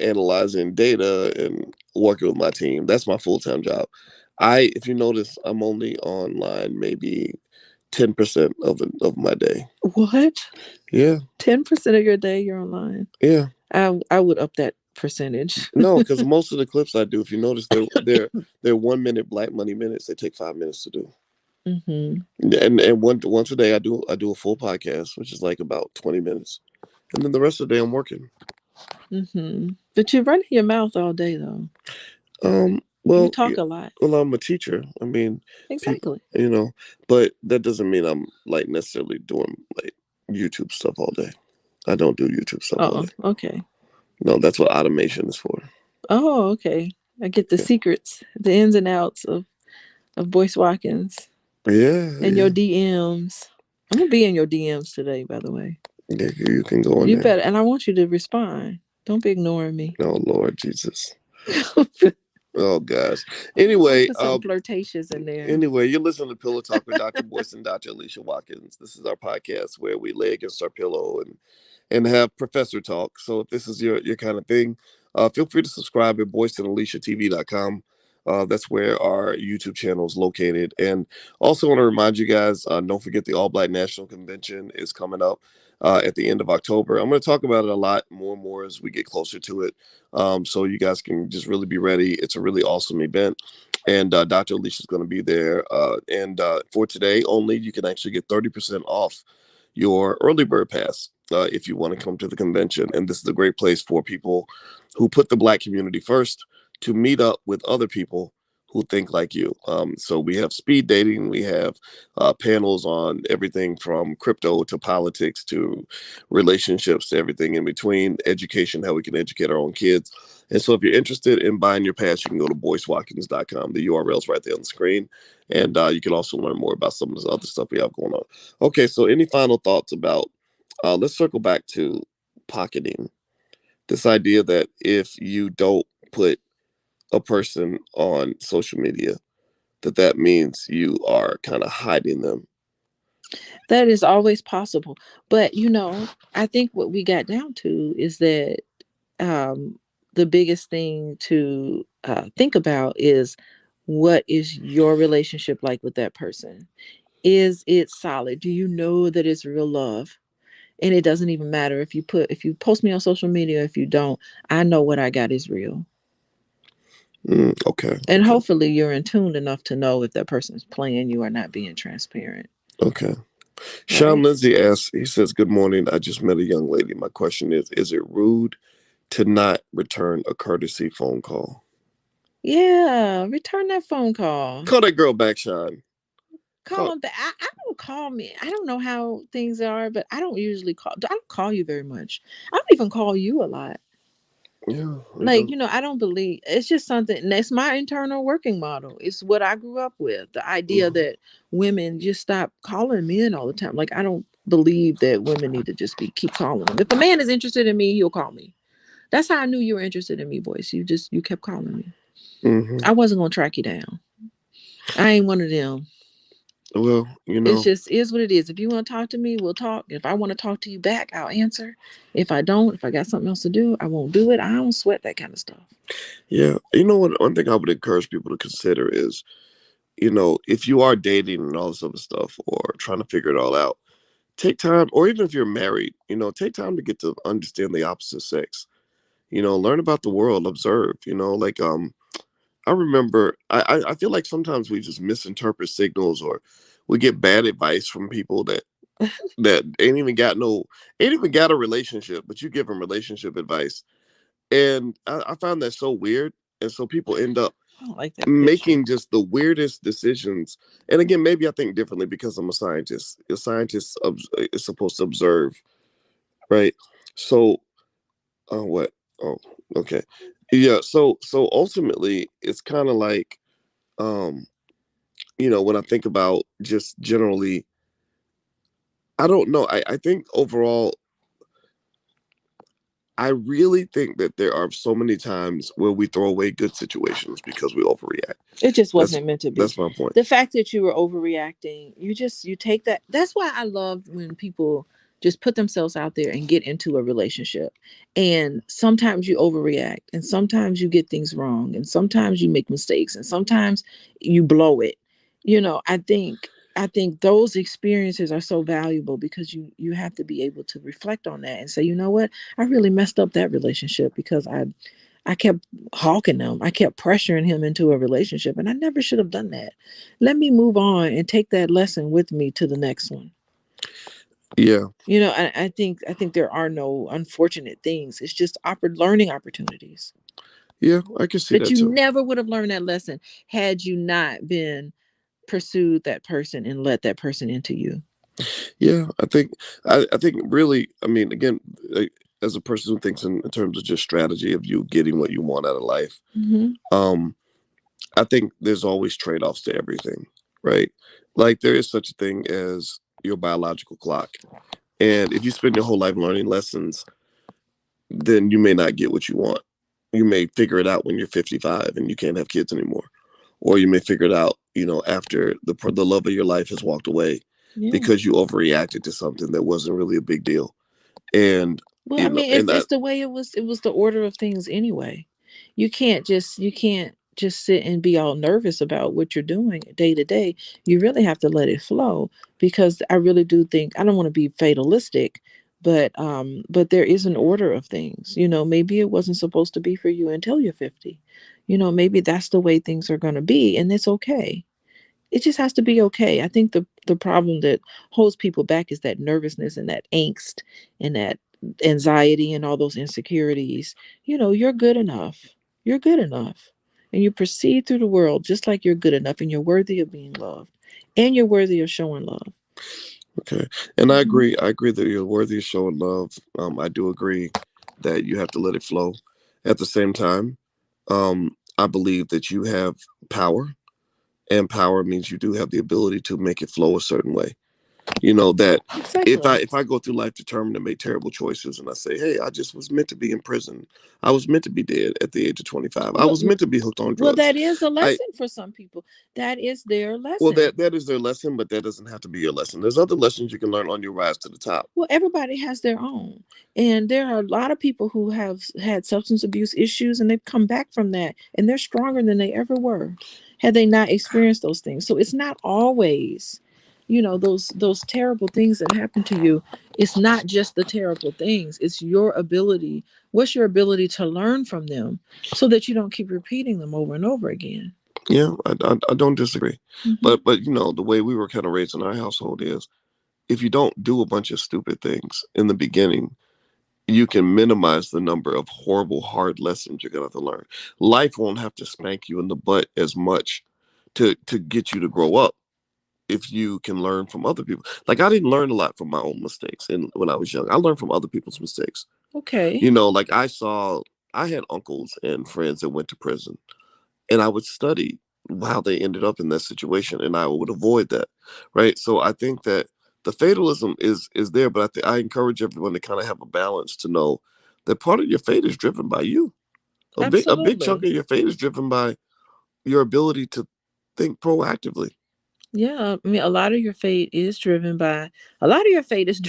[SPEAKER 1] analyzing data and working with my team. That's my full time job. If you notice, I'm only online maybe 10% of my day.
[SPEAKER 2] What?
[SPEAKER 1] Yeah,
[SPEAKER 2] 10% of your day you're online.
[SPEAKER 1] yeah.
[SPEAKER 2] I would up that percentage.
[SPEAKER 1] No, because most of the clips I do, if you notice, they're 1 minute Black Money minutes. They take 5 minutes to do.
[SPEAKER 2] Mm-hmm.
[SPEAKER 1] And once a day, I do a full podcast, which is like about 20 minutes, and then the rest of the day I'm working.
[SPEAKER 2] Mm-hmm. But you're running your mouth all day though. You
[SPEAKER 1] Well,
[SPEAKER 2] talk a lot.
[SPEAKER 1] well, I'm a teacher. I mean, people,
[SPEAKER 2] Exactly.
[SPEAKER 1] but that doesn't mean I'm like necessarily doing like YouTube stuff all day. I don't do YouTube stuff all
[SPEAKER 2] Oh,
[SPEAKER 1] day.
[SPEAKER 2] okay.
[SPEAKER 1] No, that's what automation is for.
[SPEAKER 2] Oh, okay. I get the
[SPEAKER 1] Yeah,
[SPEAKER 2] secrets, the ins and outs of Boyce Watkins
[SPEAKER 1] yeah,
[SPEAKER 2] and your
[SPEAKER 1] yeah.
[SPEAKER 2] DMs. I'm gonna be in your DMs today, by the way.
[SPEAKER 1] Yeah, you can go in
[SPEAKER 2] You
[SPEAKER 1] there.
[SPEAKER 2] better, and I want you to respond. Don't be ignoring me.
[SPEAKER 1] Oh Lord Jesus.
[SPEAKER 2] I'm
[SPEAKER 1] Oh gosh.
[SPEAKER 2] gonna
[SPEAKER 1] Anyway,
[SPEAKER 2] put some flirtatious in there.
[SPEAKER 1] you're listening to Pillow Talk with Dr. Boyce and Dr. Alicia Watkins. This is our podcast where we lay against our pillow and have professor talk. So if this is your kind of thing, feel free to subscribe at boyceandaliciatv.com. That's where our YouTube channel is located. And also want to remind you guys, don't forget the All Black National Convention is coming up at the end of October. I'm going to talk about it a lot more and more as we get closer to it. So you guys can just really be ready. It's a really awesome event. And Dr. Alicia is going to be there. And for today only, you can actually get 30% off your early bird pass if you want to come to the convention. And this is a great place for people who put the Black community first to meet up with other people who think like you. So we have speed dating, we have panels on everything from crypto to politics to relationships to everything in between, education, how we can educate our own kids. And so if you're interested in buying your pass, you can go to boycewatkins.com. The URL is right there on the screen. And you can also learn more about some of this other stuff we have going on. Okay, so any final thoughts about, let's circle back to pocketing. This idea that if you don't put a person on social media, that means you are kind of hiding them.
[SPEAKER 2] That is always possible. But I think what we got down to is that um, the biggest thing to think about is what is your relationship like with that person? Is it solid? Do you know that it's real love? And it doesn't even matter if you post me on social media, if you don't, I know what I got is real.
[SPEAKER 1] Okay,
[SPEAKER 2] And
[SPEAKER 1] okay,
[SPEAKER 2] hopefully you're in tune enough to know if that person is playing you or not being transparent.
[SPEAKER 1] okay. Sean
[SPEAKER 2] Right?
[SPEAKER 1] Lindsay asks, he says, "Good morning. I just met a young lady. My question is it rude to not return a courtesy phone call?"
[SPEAKER 2] Yeah. Return that phone call.
[SPEAKER 1] Call that girl back, Sean.
[SPEAKER 2] Call
[SPEAKER 1] Call.
[SPEAKER 2] them back. I don't call me. I don't know how things are, but I don't usually call. I don't call you very much. I don't even call you a lot.
[SPEAKER 1] Yeah, it
[SPEAKER 2] Like,
[SPEAKER 1] does.
[SPEAKER 2] I don't believe it's just something that's my internal working model. It's what I grew up with. The idea
[SPEAKER 1] Mhm.
[SPEAKER 2] that women just stop calling men all the time. Like, I don't believe that women need to just be keep calling them. If a man is interested in me, he'll call me. That's how I knew you were interested in me, Boyce. You kept calling me.
[SPEAKER 1] Mhm.
[SPEAKER 2] I wasn't gonna track you down. I ain't one of them.
[SPEAKER 1] Well,
[SPEAKER 2] It's just is what it is. If you want to talk to me, we'll talk. If I want to talk to you back, I'll answer. If I don't, if I got something else to do, I won't do it. I don't sweat that kind of stuff.
[SPEAKER 1] yeah. You know what? One thing I would encourage people to consider is, if you are dating and all this other stuff, or trying to figure it all out, take time. Or even if you're married, take time to get to understand the opposite sex. Learn about the world, observe. Like I remember, I feel like sometimes we just misinterpret signals, or we get bad advice from people that ain't even got a relationship, but you give them relationship advice, and I found that so weird, and so people end up
[SPEAKER 2] I don't like that picture.
[SPEAKER 1] making just the weirdest decisions. And again, maybe I think differently because I'm a scientist. A scientist is supposed to observe, right? So, what? Oh, okay, yeah. So ultimately, it's kind of like, um, when I think about just generally, I don't know. I think overall, I really think that there are so many times where we throw away good situations because we overreact.
[SPEAKER 2] It just
[SPEAKER 1] That's
[SPEAKER 2] wasn't meant to be.
[SPEAKER 1] that's my point.
[SPEAKER 2] The fact that you were overreacting, you take that. That's why I love when people just put themselves out there and get into a relationship. And sometimes you overreact, and sometimes you get things wrong, and sometimes you make mistakes, and sometimes you blow it. I think those experiences are so valuable because you have to be able to reflect on that and say, you know what, I really messed up that relationship because I kept hawking him. I kept pressuring him into a relationship, and I never should have done that. Let me move on and take that lesson with me to the next one.
[SPEAKER 1] Yeah,
[SPEAKER 2] I think there are no unfortunate things. It's just learning opportunities
[SPEAKER 1] yeah, I can see
[SPEAKER 2] that
[SPEAKER 1] that
[SPEAKER 2] you
[SPEAKER 1] too.
[SPEAKER 2] never would have learned that lesson had you not been pursued that person and let that person into you.
[SPEAKER 1] Yeah, I think really, I mean, again, like, as a person who thinks in terms of just strategy of you getting what you want out of life,
[SPEAKER 2] Hmm.
[SPEAKER 1] um, I think there's always trade offs to everything, right? Like there is such a thing as your biological clock, and if you spend your whole life learning lessons, then you may not get what you want. You may figure it out when you're 55 and you can't have kids anymore, or you may figure it out, after the love of your life has walked away
[SPEAKER 2] Yeah.
[SPEAKER 1] because you overreacted to something that wasn't really a big deal. And
[SPEAKER 2] Well, I
[SPEAKER 1] you know,
[SPEAKER 2] mean,
[SPEAKER 1] and
[SPEAKER 2] it's
[SPEAKER 1] that,
[SPEAKER 2] the way it was the order of things anyway. You can't just sit and be all nervous about what you're doing day to day. You really have to let it flow because I really do think I don't want to be fatalistic, but there is an order of things. Maybe it wasn't supposed to be for you until you're 50. Maybe that's the way things are going to be and it's okay. It just has to be okay. I think the problem that holds people back is that nervousness and that angst and that anxiety and all those insecurities. You're good enough. You're good enough. And you proceed through the world just like you're good enough and you're worthy of being loved. And you're worthy of showing love.
[SPEAKER 1] okay, and I
[SPEAKER 2] Mhm.
[SPEAKER 1] agree. I agree that you're worthy of showing love. I do agree that you have to let it flow. At the same time, I believe that you have power, and power means you do have the ability to make it flow a certain way. That if I
[SPEAKER 2] Exactly.
[SPEAKER 1] if I go through life determined to make terrible choices, and I say, hey, I just was meant to be in prison. I was meant to be dead at the age of 25. I
[SPEAKER 2] Well,
[SPEAKER 1] was meant to be hooked on
[SPEAKER 2] well,
[SPEAKER 1] drugs.
[SPEAKER 2] that is a
[SPEAKER 1] I
[SPEAKER 2] lesson for some people. That is their
[SPEAKER 1] Well,
[SPEAKER 2] lesson.
[SPEAKER 1] that is their lesson, but that doesn't have to be your lesson. There's other lessons you can learn on your rise to the top.
[SPEAKER 2] Well, everybody has their own. And there are a lot of people who have had substance abuse issues and they've come back from that and they're stronger than they ever were had they not experienced those things. So it's not always, those terrible things that happen to you. It's not just the terrible things. It's your ability. What's your ability to learn from them so that you don't keep repeating them over and over again?
[SPEAKER 1] Yeah, I don't disagree,
[SPEAKER 2] Hmm.
[SPEAKER 1] but the way we were kind of raised in our household is if you don't do a bunch of stupid things in the beginning, you can minimize the number of horrible, hard lessons you're gonna have to learn. Life won't have to spank you in the butt as much to get you to grow up if you can learn from other people. Like I didn't learn a lot from my own mistakes, and when I was young, I learned from other people's mistakes.
[SPEAKER 2] Okay.
[SPEAKER 1] Like I saw. I had uncles and friends that went to prison, and I would study how they ended up in that situation, and I would avoid that, right? So I think that the fatalism is there, but I encourage everyone to kind of have a balance to know that part of your fate is driven by you. A big chunk
[SPEAKER 2] Absolutely.
[SPEAKER 1] of your fate is driven by your ability to think proactively.
[SPEAKER 2] Yeah, I mean, a lot of your fate is driven by a lot of your fate is,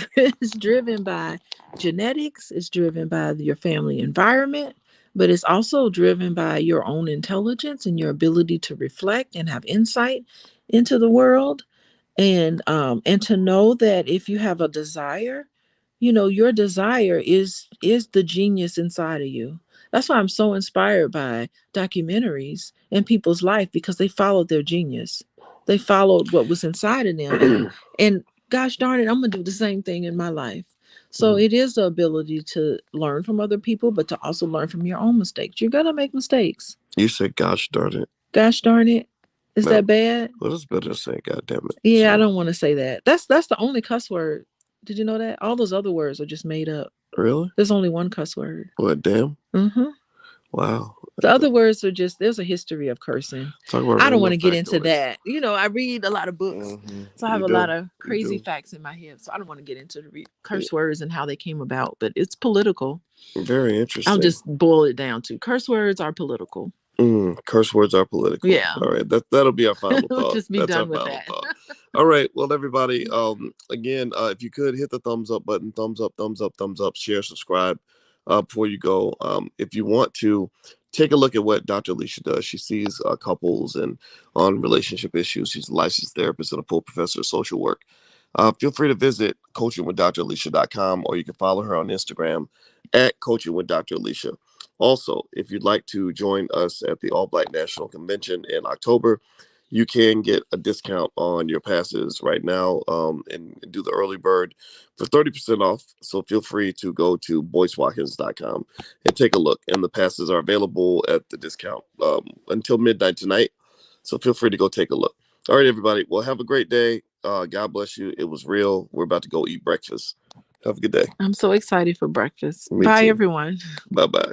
[SPEAKER 2] is driven by genetics. It's driven by your family environment, but it's also driven by your own intelligence and your ability to reflect and have insight into the world, and to know that if you have a desire, your desire is the genius inside of you. That's why I'm so inspired by documentaries and people's life, because they followed their genius. They followed what was inside of them, and gosh darn it, I'm gonna do the same thing in my life. So
[SPEAKER 1] Mm.
[SPEAKER 2] it is the ability to learn from other people, but to also learn from your own mistakes. You're gonna make mistakes.
[SPEAKER 1] You said, "Gosh darn it."
[SPEAKER 2] Gosh darn it. Is
[SPEAKER 1] No,
[SPEAKER 2] that bad?
[SPEAKER 1] well, that's better than saying, "God damn it."
[SPEAKER 2] Yeah, I
[SPEAKER 1] So,
[SPEAKER 2] don't want to say that. That's the only cuss word. Did you know that? All those other words are just made up.
[SPEAKER 1] really?
[SPEAKER 2] There's only one cuss word.
[SPEAKER 1] What? Damn.
[SPEAKER 2] Hmm.
[SPEAKER 1] Wow.
[SPEAKER 2] The other words are just, there's a history of cursing.
[SPEAKER 1] Talk about
[SPEAKER 2] I don't want
[SPEAKER 1] random
[SPEAKER 2] to get into
[SPEAKER 1] factoids.
[SPEAKER 2] that. I read a lot of books, so I have
[SPEAKER 1] You
[SPEAKER 2] a lot
[SPEAKER 1] do.
[SPEAKER 2] of
[SPEAKER 1] You
[SPEAKER 2] crazy
[SPEAKER 1] do.
[SPEAKER 2] facts in my head. So I don't want to get into the
[SPEAKER 1] Yeah,
[SPEAKER 2] curse words and how they came about, but it's political.
[SPEAKER 1] very
[SPEAKER 2] I'll
[SPEAKER 1] interesting.
[SPEAKER 2] just boil it down to curse words are political.
[SPEAKER 1] Curse words are political.
[SPEAKER 2] Yeah,
[SPEAKER 1] All right, that'll be our final
[SPEAKER 2] we'll
[SPEAKER 1] thought.
[SPEAKER 2] just be
[SPEAKER 1] That's our
[SPEAKER 2] done with
[SPEAKER 1] final
[SPEAKER 2] that.
[SPEAKER 1] thought. All right, well, everybody, again, if you could hit the thumbs up button, thumbs up, thumbs up, thumbs up, share, subscribe, before you go. If you want to take a look at what Dr. Alicia does, she sees couples and on relationship issues. She's a licensed therapist and a full professor of social work. Feel free to visit coachingwithdralicia.com, or you can follow her on Instagram at Coaching with Dr. Alicia. Also, if you'd like to join us at the All Black National Convention in October, you can get a discount on your passes right now, and do the early bird for 30% off. So feel free to go to boycewatkins.com and take a look. And the passes are available at the discount until midnight tonight. So feel free to go take a look. All right, everybody. Well, have a great day. God bless you. It was real. We're about to go eat breakfast. Have a good day.
[SPEAKER 2] I'm so excited for breakfast.
[SPEAKER 1] Me
[SPEAKER 2] Bye,
[SPEAKER 1] too.
[SPEAKER 2] everyone.
[SPEAKER 1] Bye bye.